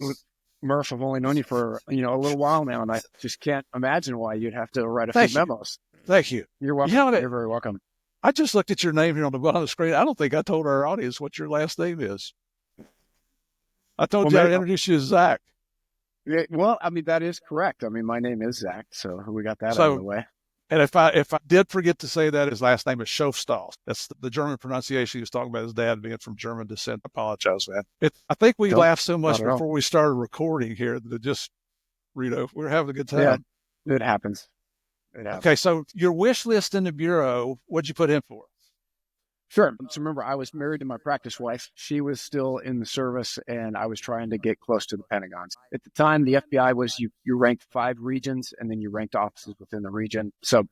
Speaker 3: Murph, I've only known you for, a little while now, and I just can't imagine why you'd have to write a few memos.
Speaker 2: Thank you.
Speaker 3: You're welcome. You're very welcome.
Speaker 2: I just looked at your name here on the bottom of the screen. I don't think I told our audience what your last name is. I told you I'd introduce you as Zach.
Speaker 3: Yeah, well, that is correct. My name is Zach, so we got that out of the way.
Speaker 2: And if I did forget to say that, his last name is Schoffstall. That's the German pronunciation. He was talking about his dad being from German descent. I apologize, man. I think we laughed so much before we started recording here that just, we're having a good time.
Speaker 3: Yeah, it happens.
Speaker 2: Okay, so your wish list in the Bureau, what'd you put in for?
Speaker 3: Sure. So remember, I was married to my practice wife. She was still in the service, and I was trying to get close to the Pentagon. At the time, the FBI was you ranked 5 regions, and then you ranked offices within the region. So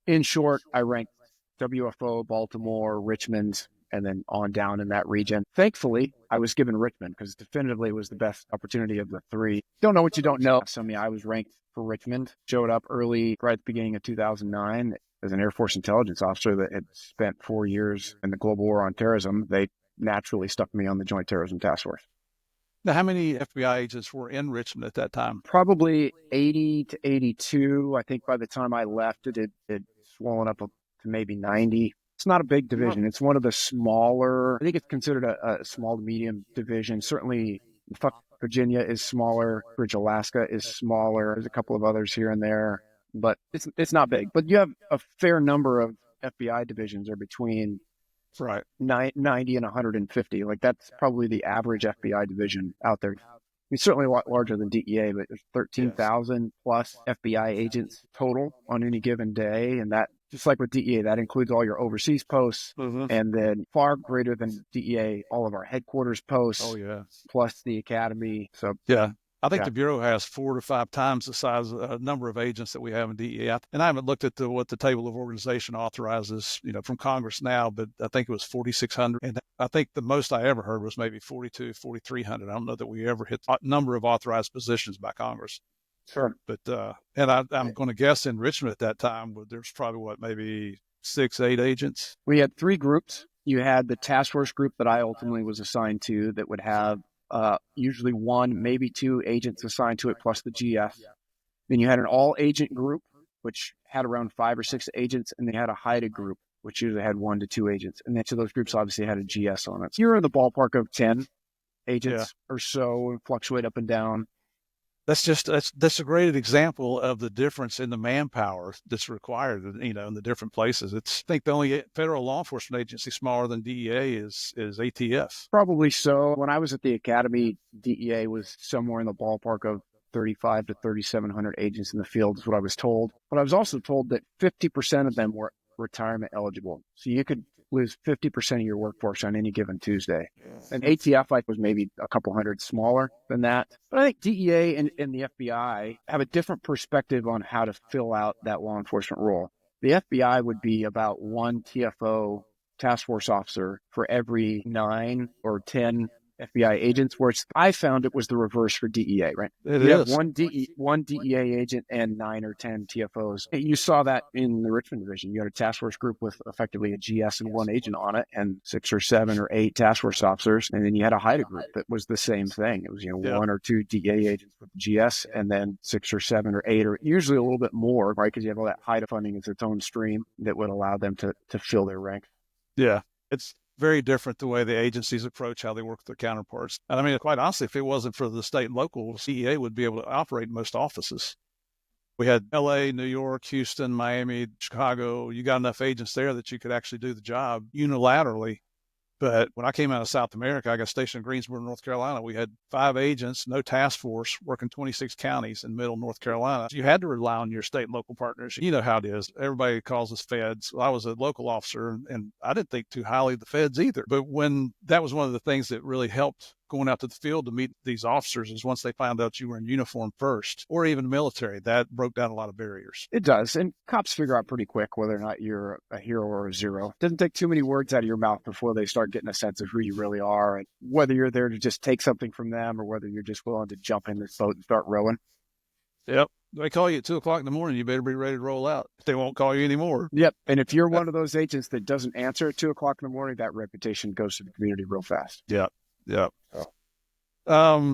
Speaker 3: in short, I ranked WFO, Baltimore, Richmond, and then on down in that region. Thankfully, I was given Richmond because definitively it was the best opportunity of the 3. Don't know what you don't know. So I was ranked for Richmond, showed up early, right at the beginning of 2009 as an Air Force intelligence officer that had spent 4 years in the global war on terrorism. They naturally stuck me on the Joint Terrorism Task Force.
Speaker 2: Now, how many FBI agents were in Richmond at that time?
Speaker 3: Probably 80 to 82. I think by the time I left, it had swollen up to maybe 90. It's not a big division. It's one of the smaller, I think it's considered a small to medium division. Certainly, Virginia is smaller. Bridge, Alaska is smaller. There's a couple of others here and there, but it's not big. But you have a fair number of FBI divisions are between 90 and 150. Like that's probably the average FBI division out there. Certainly a lot larger than DEA, but there's 13,000 plus FBI agents total on any given day. And that, just like with DEA, that includes all your overseas posts, and then far greater than DEA, all of our headquarters posts, plus the academy. So
Speaker 2: I think the Bureau has 4 to 5 times the size number of agents that we have in DEA. And I haven't looked at what the table of organization authorizes, from Congress now, but I think it was 4,600. And I think the most I ever heard was maybe 4,300. I don't know that we ever hit the number of authorized positions by Congress.
Speaker 3: Sure.
Speaker 2: But, and I'm going to guess in Richmond at that time, there's probably maybe 6, 8 agents.
Speaker 3: We had 3 groups. You had the task force group that I ultimately was assigned to that would have usually 1, maybe 2 agents assigned to it, plus the GF. Then you had an all-agent group, which had around 5 or 6 agents, and they had a HIDA group, which usually had 1 to 2 agents. And each of those groups obviously had a GS on it. So you're in the ballpark of 10 agents or so, and fluctuate up and down.
Speaker 2: That's a great example of the difference in the manpower that's required, in the different places. I think the only federal law enforcement agency smaller than DEA is ATF.
Speaker 3: Probably so. When I was at the academy, DEA was somewhere in the ballpark of 35 to 3,700 agents in the field is what I was told. But I was also told that 50% of them were retirement eligible. So you could lose 50% of your workforce on any given Tuesday. And ATF was maybe a couple hundred smaller than that. But I think DEA and the FBI have a different perspective on how to fill out that law enforcement role. The FBI would be about 1 TFO task force officer for every 9 or 10 FBI agents, where I found it was the reverse for DEA, right? You have one DEA agent and 9 or 10 TFOs. You saw that in the Richmond division. You had a task force group with effectively a GS and 1 agent on it, and 6 or 7 or 8 task force officers. And then you had a HIDA group that was the same thing. It was, 1 or 2 DEA agents with GS, and then 6 or 7 or 8, or usually a little bit more, right? Because you have all that HIDA funding as its own stream that would allow them to fill their ranks.
Speaker 2: Yeah, it's very different the way the agencies approach how they work with their counterparts. And I mean, quite honestly, if it wasn't for the state and local, CEA would be able to operate most offices. We had LA, New York, Houston, Miami, Chicago. You got enough agents there that you could actually do the job unilaterally. But when I came out of South America, I got stationed in Greensboro, North Carolina. We had 5 agents, no task force, working 26 counties in middle North Carolina. You had to rely on your state and local partners. You know how it is. Everybody calls us feds. Well, I was a local officer, and I didn't think too highly of the feds either. But when that was one of the things that really helped going out to the field to meet these officers is once they found out you were in uniform first, or even military, that broke down a lot of barriers.
Speaker 3: It does. And cops figure out pretty quick whether or not you're a hero or a zero. It doesn't take too many words out of your mouth before they start getting a sense of who you really are, and whether you're there to just take something from them or whether you're just willing to jump in this boat and start rowing.
Speaker 2: Yep. They call you at 2:00 in the morning. You better be ready to roll out. They won't call you anymore.
Speaker 3: Yep. And if you're one of those agents that doesn't answer at 2:00 in the morning, that reputation goes to the community real fast.
Speaker 2: Yep.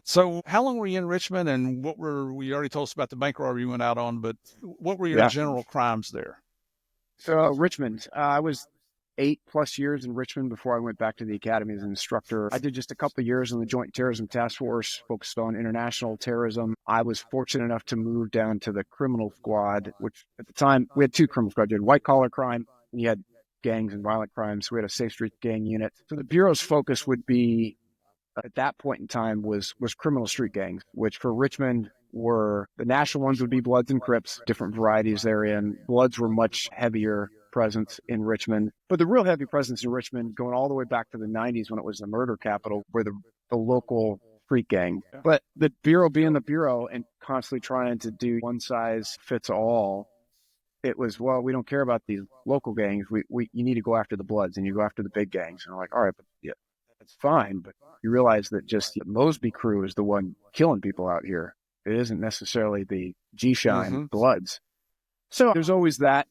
Speaker 2: So how long were you in Richmond, and we already told us about the bank robbery you went out on, but what were your general crimes there?
Speaker 3: So Richmond, I was 8+ years in Richmond before I went back to the academy as an instructor. I did just a couple of years in the Joint Terrorism Task Force, focused on international terrorism. I was fortunate enough to move down to the criminal squad, which at the time we had 2 criminal squads. You had white collar crime, and you had gangs and violent crimes. We had a Safe Street gang unit. So the Bureau's focus would be, at that point in time, was criminal street gangs, which for Richmond were the national ones would be Bloods and Crips, different varieties therein. Bloods were much heavier presence in Richmond, but the real heavy presence in Richmond, going all the way back to the 90s when it was the murder capital, were the local street gang. Yeah. But the Bureau being the Bureau and constantly trying to do one size fits all, it was, well, we don't care about these local gangs. You need to go after the Bloods, and you go after the big gangs. And I'm like, all right, but yeah, that's fine. But you realize that just the Mosby crew is the one killing people out here. It isn't necessarily the G-Shine Bloods. So there's always that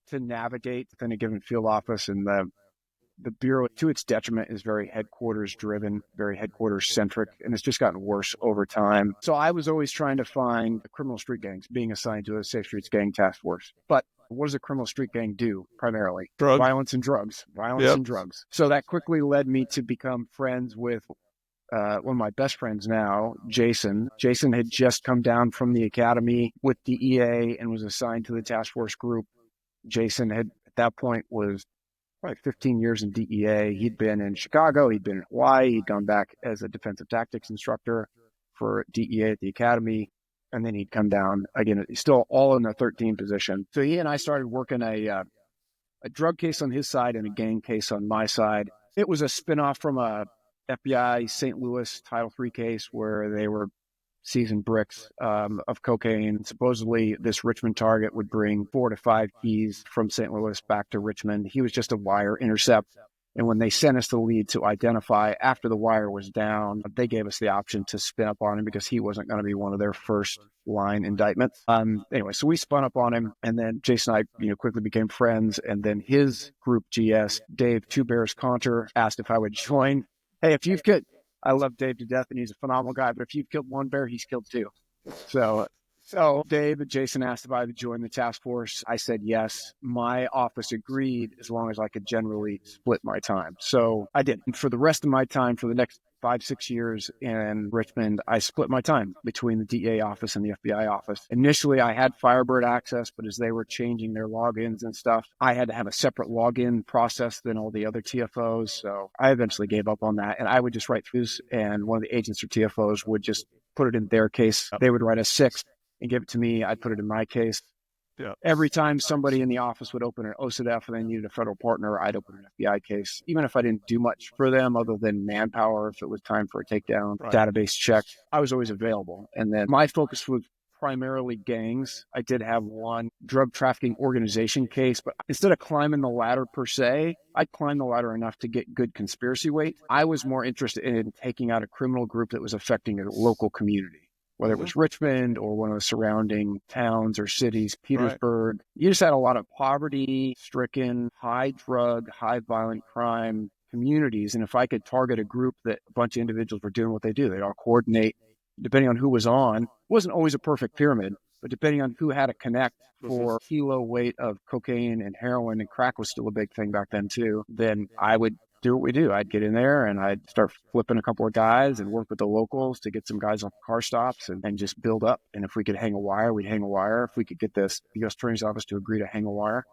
Speaker 3: to navigate within a given field office, and the Bureau, to its detriment, is very headquarters driven, very headquarters centric, and it's just gotten worse over time. So I was always trying to find the criminal street gangs, being assigned to a Safe Streets Gang Task Force. But what does a criminal street gang do primarily? Violence and drugs. And drugs. So that quickly led me to become friends with one of my best friends now, Jason. Jason had just come down from the academy with DEA and was assigned to the task force group. Jason had, at that point, was probably 15 years in DEA. He'd been in Chicago. He'd been in Hawaii. He'd gone back as a defensive tactics instructor for DEA at the academy. And then he'd come down again, still all in the 13 position. So he and I started working a drug case on his side and a gang case on my side. It was a spinoff from a FBI St. Louis Title III case where they were seizing bricks of cocaine. Supposedly, this Richmond target would bring 4 to 5 keys from St. Louis back to Richmond. He was just a wire intercept. And when they sent us the lead to identify after the wire was down, they gave us the option to spin up on him because he wasn't going to be one of their first line indictments. Anyway, so we spun up on him, and then Jason and I, quickly became friends. And then his group GS, Dave Two Bears Conter, asked if I would join. Hey, if you've killed, I love Dave to death, and he's a phenomenal guy, but if you've killed one bear, he's killed 2. So Dave and Jason asked if I would join the task force. I said yes. My office agreed as long as I could generally split my time. So I did. And for the rest of my time, for the next 5-6 years in Richmond, I split my time between the DEA office and the FBI office. Initially, I had Firebird access, but as they were changing their logins and stuff, I had to have a separate login process than all the other TFOs. So I eventually gave up on that, and I would just write throughs, and one of the agents or TFOs would just put it in their case. They would write a 6 and give it to me. I'd put it in my case. Yeah. Every time somebody in the office would open an OCDF and they needed a federal partner, I'd open an FBI case, even if I didn't do much for them other than manpower. If it was time for a takedown, database check, I was always available. And then my focus was primarily gangs. I did have one drug trafficking organization case, but instead of climbing the ladder per se, I climbed the ladder enough to get good conspiracy weight. I was more interested in taking out a criminal group that was affecting a local community, whether it was Richmond or one of the surrounding towns or cities, Petersburg. Right. You just had a lot of poverty-stricken, high drug, high violent crime communities. And if I could target a group that a bunch of individuals were doing what they do, they'd all coordinate, depending on who was on. It wasn't always a perfect pyramid, but depending on who had a connect for kilo weight of cocaine and heroin, and crack was still a big thing back then too, then I would do what we do. I'd get in there and I'd start flipping a couple of guys and work with the locals to get some guys off car stops and just build up. And if we could hang a wire, we'd hang a wire. If we could get the U.S. Attorney's Office to agree to hang a wire,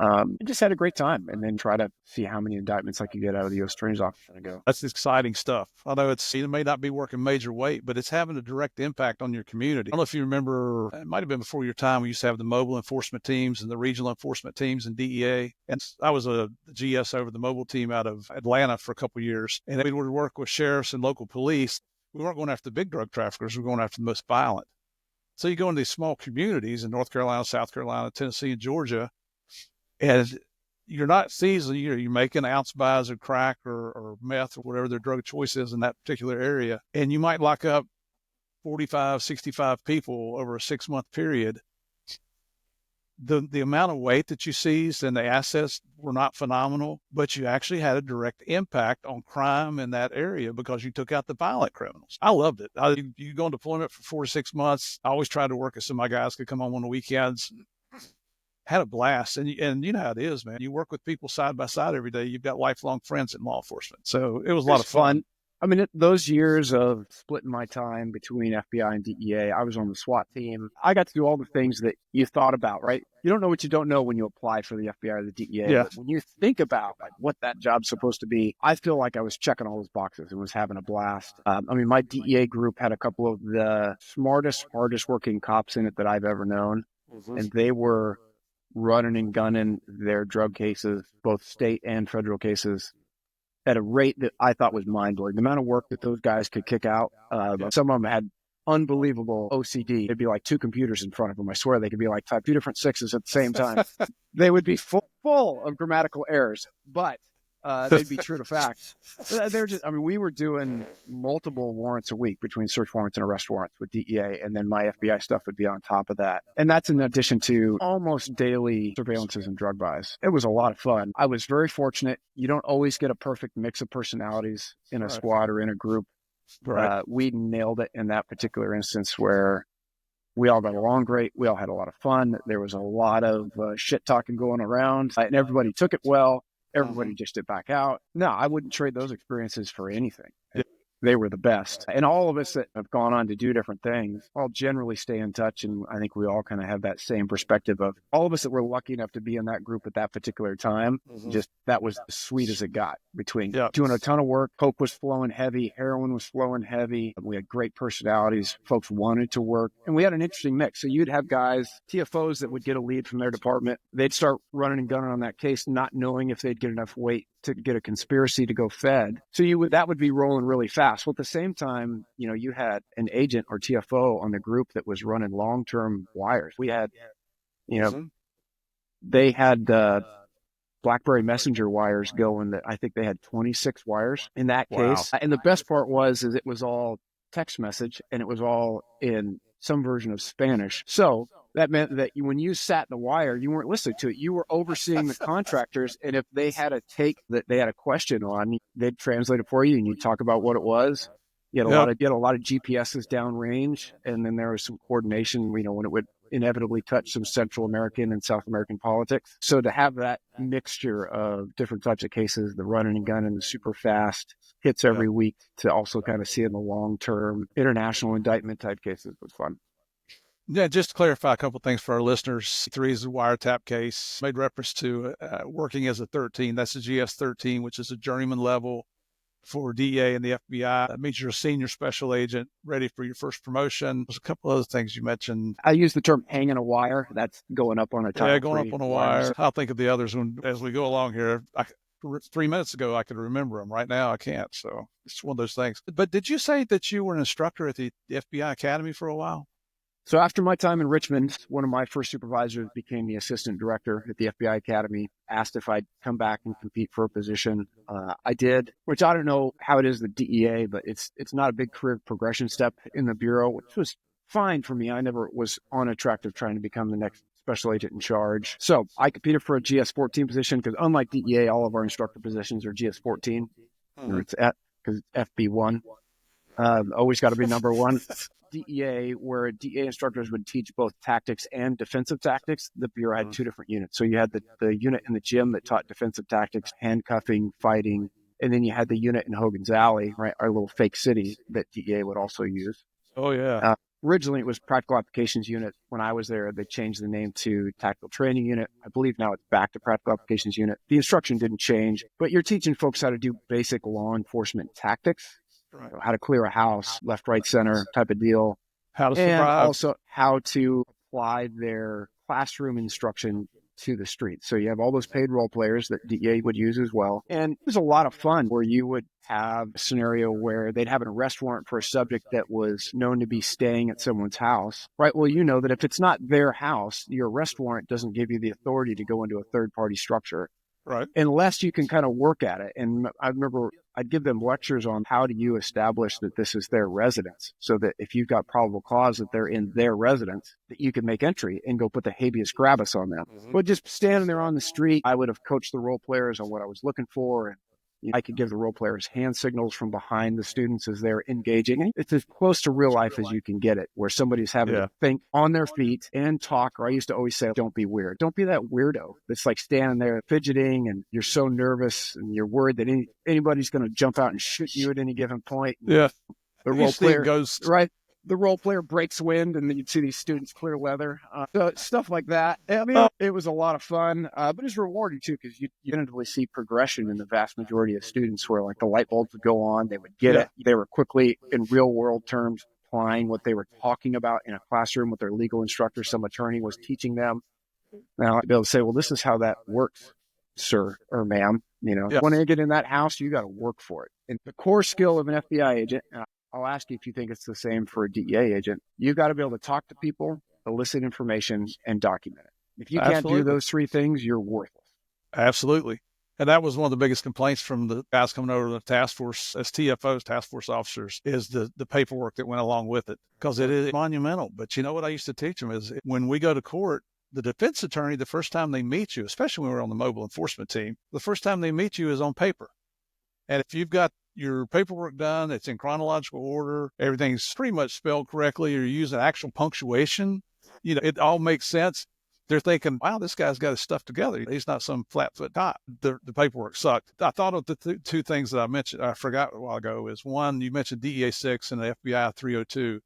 Speaker 3: I just had a great time, and then try to see how many indictments I could get out of the U.S. Attorney's Office.
Speaker 2: That's exciting stuff. Although it may not be working major weight, but it's having a direct impact on your community. I don't know if you remember, it might have been before your time, we used to have the mobile enforcement teams and the regional enforcement teams and DEA. And I was a GS over the mobile team out of Atlanta for a couple of years, and we would work with sheriffs and local police. We weren't going after the big drug traffickers. We were going after the most violent. So you go into these small communities in North Carolina, South Carolina, Tennessee, and Georgia, and you're not seasoned, you're making ounce buys of crack or meth or whatever their drug choice is in that particular area. And you might lock up 45, 65 people over a 6-month period. The amount of weight that you seized and the assets were not phenomenal, but you actually had a direct impact on crime in that area because you took out the violent criminals. I loved it. You go on deployment for 4 to 6 months. I always tried to work as some of my guys could come home on the weekends. Had a blast. And you know how it is, man. You work with people side by side every day. You've got lifelong friends in law enforcement. So it was a lot of fun.
Speaker 3: I mean, those years of splitting my time between FBI and DEA, I was on the SWAT team. I got to do all the things that you thought about, right? You don't know what you don't know when you apply for the FBI or the DEA. Yeah. But when you think about what that job's supposed to be, I feel like I was checking all those boxes and was having a blast. My DEA group had a couple of the smartest, hardest working cops in it that I've ever known. And they were running and gunning their drug cases, both state and federal cases, at a rate that I thought was mind-blowing. The amount of work that those guys could kick out. Some of them had unbelievable OCD. It'd be like 2 computers in front of them. I swear they could be like 2 different 6s at the same time. They would be full of grammatical errors, but they'd be true to fact. We were doing multiple warrants a week between search warrants and arrest warrants with DEA, and then my FBI stuff would be on top of that. And that's in addition to almost daily surveillances and drug buys. It was a lot of fun. I was very fortunate. You don't always get a perfect mix of personalities in a squad or in a group. Right. We nailed it in that particular instance where we all got along great. We all had a lot of fun. There was a lot of shit talking going around, and everybody took it well. Everybody just did back out. No, I wouldn't trade those experiences for anything. Yeah. They were the best. And all of us that have gone on to do different things all generally stay in touch. And I think we all kind of have that same perspective of all of us that were lucky enough to be in that group at that particular time. Just that was as sweet as it got between doing a ton of work. Coke was flowing heavy. Heroin was flowing heavy. We had great personalities. Folks wanted to work. And we had an interesting mix. So you'd have guys, TFOs that would get a lead from their department. They'd start running and gunning on that case, not knowing if they'd get enough weight to get a conspiracy to go fed. So that would be rolling really fast. Well, at the same time, you had an agent or TFO on the group that was running long-term wires. We had, they had BlackBerry Messenger wires going that I think they had 26 wires in that case. And the best part was it was all text message and it was all in some version of Spanish. So that meant that when you sat in the wire, you weren't listening to it. You were overseeing the contractors. And if they had a take that they had a question on, they'd translate it for you and you'd talk about what it was. You had a lot of GPSs downrange. And then there was some coordination, when it would inevitably touch some Central American and South American politics. So to have that mixture of different types of cases, the running and gunning, the super fast hits every week, to also kind of see in the long-term international indictment type cases was fun.
Speaker 2: Yeah, just to clarify a couple of things for our listeners. 3 is a wiretap case. Made reference to working as a 13. That's a GS-13, which is a journeyman level for DEA and the FBI. That means you're a senior special agent, ready for your first promotion. There's a couple other things you mentioned.
Speaker 3: I use the term hanging a wire. That's going up on a top.
Speaker 2: Yeah, going up on a wire. I'll think of the others as we go along here. 3 minutes ago, I could remember them. Right now, I can't. So it's one of those things. But did you say that you were an instructor at the FBI Academy for a while?
Speaker 3: So after my time in Richmond, one of my first supervisors became the assistant director at the FBI Academy, asked if I'd come back and compete for a position. I did, which I don't know how it is with DEA, but it's not a big career progression step in the Bureau, which was fine for me. I never was on a track of trying to become the next special agent in charge. So I competed for a GS-14 position because unlike DEA, all of our instructor positions are GS-14. Or it's because it's FB1. Always got to be number one. DEA, where DEA instructors would teach both tactics and defensive tactics, the Bureau had two different units. So you had the unit in the gym that taught defensive tactics, handcuffing, fighting, and then you had the unit in Hogan's Alley, right, our little fake city that DEA would also use.
Speaker 2: Oh, yeah.
Speaker 3: Originally, it was Practical Applications Unit. When I was there, they changed the name to Tactical Training Unit. I believe now it's back to Practical Applications Unit. The instruction didn't change, but you're teaching folks how to do basic law enforcement tactics. Right. How to clear a house, left, right, center type of deal.
Speaker 2: How to survive.
Speaker 3: And also how to apply their classroom instruction to the street. So you have all those paid role players that DEA would use as well. And it was a lot of fun where you would have a scenario where they'd have an arrest warrant for a subject that was known to be staying at someone's house, right? Well, you know that if it's not their house, your arrest warrant doesn't give you the authority to go into a third-party structure.
Speaker 2: Right.
Speaker 3: Unless you can kind of work at it. And I remember I'd give them lectures on how do you establish that this is their residence, so that if you've got probable cause that they're in their residence, that you can make entry and go put the habeas corpus on them. But just standing there on the street, I would have coached the role players on what I was looking for. And I could give the role players hand signals from behind the students as they're engaging. It's as close to real life as you can get it, where somebody's having to think on their feet and talk. Or I used to always say, don't be weird. Don't be that weirdo that's like standing there fidgeting and you're so nervous and you're worried that anybody's going to jump out and shoot you at any given point.
Speaker 2: Yeah.
Speaker 3: The role player goes right. The role player breaks wind, and then you'd see these students clear leather. So stuff like that. I mean, it was a lot of fun, but it's rewarding too, because you inevitably see progression in the vast majority of students where like the light bulbs would go on, they would get it. They were quickly, in real world terms, applying what they were talking about in a classroom with their legal instructor. Some attorney was teaching them. Now I'd be able to say, well, this is how that works, sir or ma'am. You know, when you get in that house, you got to work for it. And the core skill of an FBI agent, I'll ask you if you think it's the same for a DEA agent. You've got to be able to talk to people, elicit information, and document it. If you can't do those three things, you're worthless.
Speaker 2: Absolutely. And that was one of the biggest complaints from the guys coming over to the task force as TFOs, task force officers, is the paperwork that went along with it, because it is monumental. But you know what I used to teach them is when we go to court, the defense attorney, the first time they meet you, especially when we're on the mobile enforcement team, the first time they meet you is on paper. And if you've got your paperwork done, it's in chronological order, everything's pretty much spelled correctly, or you're using actual punctuation, you know, it all makes sense. They're thinking, wow, this guy's got his stuff together. He's not some flat-foot cop. The paperwork sucked. I thought of the two things that I mentioned, I forgot a while ago, is one, you mentioned DEA 6 and the FBI 302.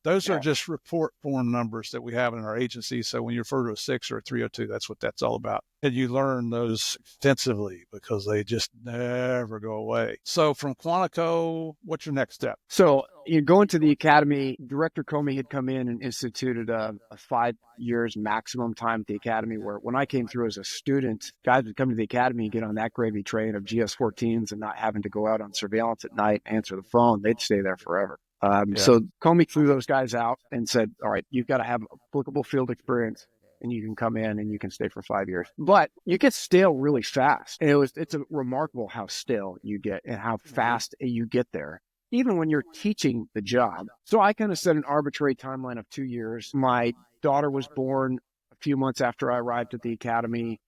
Speaker 2: Those are just report form numbers that we have in our agency. So when you refer to a 6 or a 302, that's what that's all about. And you learn those extensively because they just never go away. So from Quantico, what's your next step?
Speaker 3: So you go into the academy. Director Comey had come in and instituted a 5 years maximum time at the academy, where when I came through as a student, guys would come to the academy and get on that gravy train of GS-14s and not having to go out on surveillance at night, answer the phone. They'd stay there forever. So Comey threw those guys out and said, all right, you've got to have applicable field experience and you can come in and you can stay for 5 years. But you get stale really fast. And it's remarkable how stale you get and how fast you get there, even when you're teaching the job. So I kind of set an arbitrary timeline of 2 years. My daughter was born a few months after I arrived at the academy.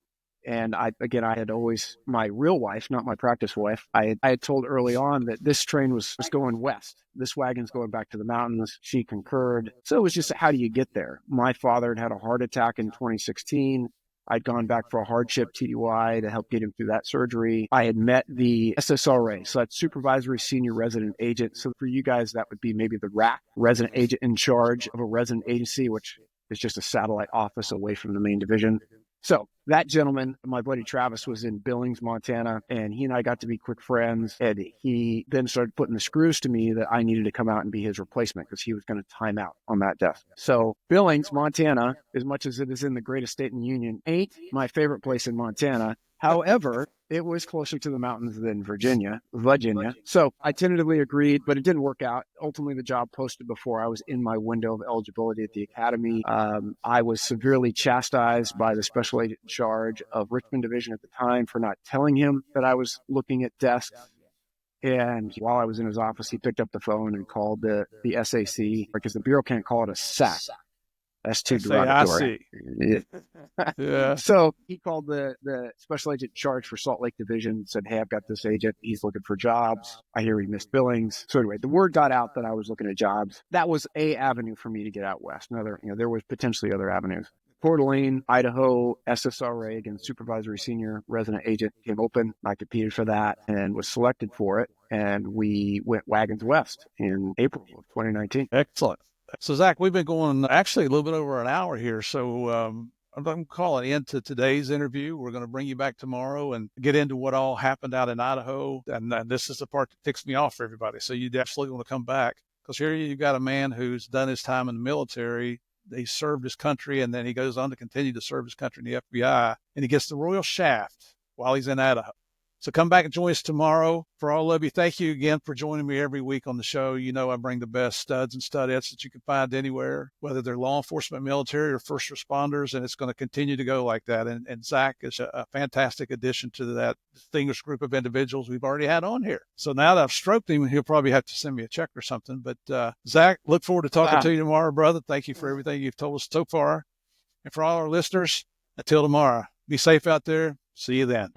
Speaker 3: And I had always, my real wife, not my practice wife, I had told early on that this train was going west. This wagon's going back to the mountains. She concurred. So it was just, how do you get there? My father had a heart attack in 2016. I'd gone back for a hardship TDY to help get him through that surgery. I had met the SSRA, so that's Supervisory Senior Resident Agent. So for you guys, that would be maybe the RAC, Resident Agent in Charge of a resident agency, which is just a satellite office away from the main division. So that gentleman, my buddy Travis, was in Billings, Montana, and he and I got to be quick friends. And he then started putting the screws to me that I needed to come out and be his replacement because he was going to time out on that desk. So Billings, Montana, as much as it is in the greatest state in the union, ain't my favorite place in Montana. However, It was closer to the mountains than Virginia. So I tentatively agreed, but it didn't work out. Ultimately, the job posted before I was in my window of eligibility at the academy. I was severely chastised by the special agent in charge of Richmond Division at the time for not telling him that I was looking at desks. And while I was in his office, he picked up the phone and called the SAC, because the Bureau can't call it a SAC. That's too derogatory.
Speaker 2: Yeah.
Speaker 3: So he called the special agent in charge for Salt Lake Division, said, hey, I've got this agent. He's looking for jobs. I hear he missed billings. So anyway, the word got out that I was looking at jobs. That was a avenue for me to get out west. There was potentially other avenues. Coeur d'Alene, Idaho, SSR Reagan, supervisory senior resident agent came open. I competed for that and was selected for it. And we went wagons west in April of 2019.
Speaker 2: Excellent. So, Zach, we've been going actually a little bit over an hour here. So I'm going to call it into today's interview. We're going to bring you back tomorrow and get into what all happened out in Idaho. And this is the part that ticks me off for everybody. So you absolutely want to come back, because here you've got a man who's done his time in the military. He served his country, and then he goes on to continue to serve his country in the FBI, and he gets the Royal Shaft while he's in Idaho. So come back and join us tomorrow. For all of you, thank you again for joining me every week on the show. You know I bring the best studs and studettes that you can find anywhere, whether they're law enforcement, military, or first responders, and it's going to continue to go like that. And Zach is a fantastic addition to that distinguished group of individuals we've already had on here. So now that I've stroked him, he'll probably have to send me a check or something. But Zach, look forward to talking to you tomorrow, brother. Thank you for everything you've told us so far. And for all our listeners, until tomorrow, be safe out there. See you then.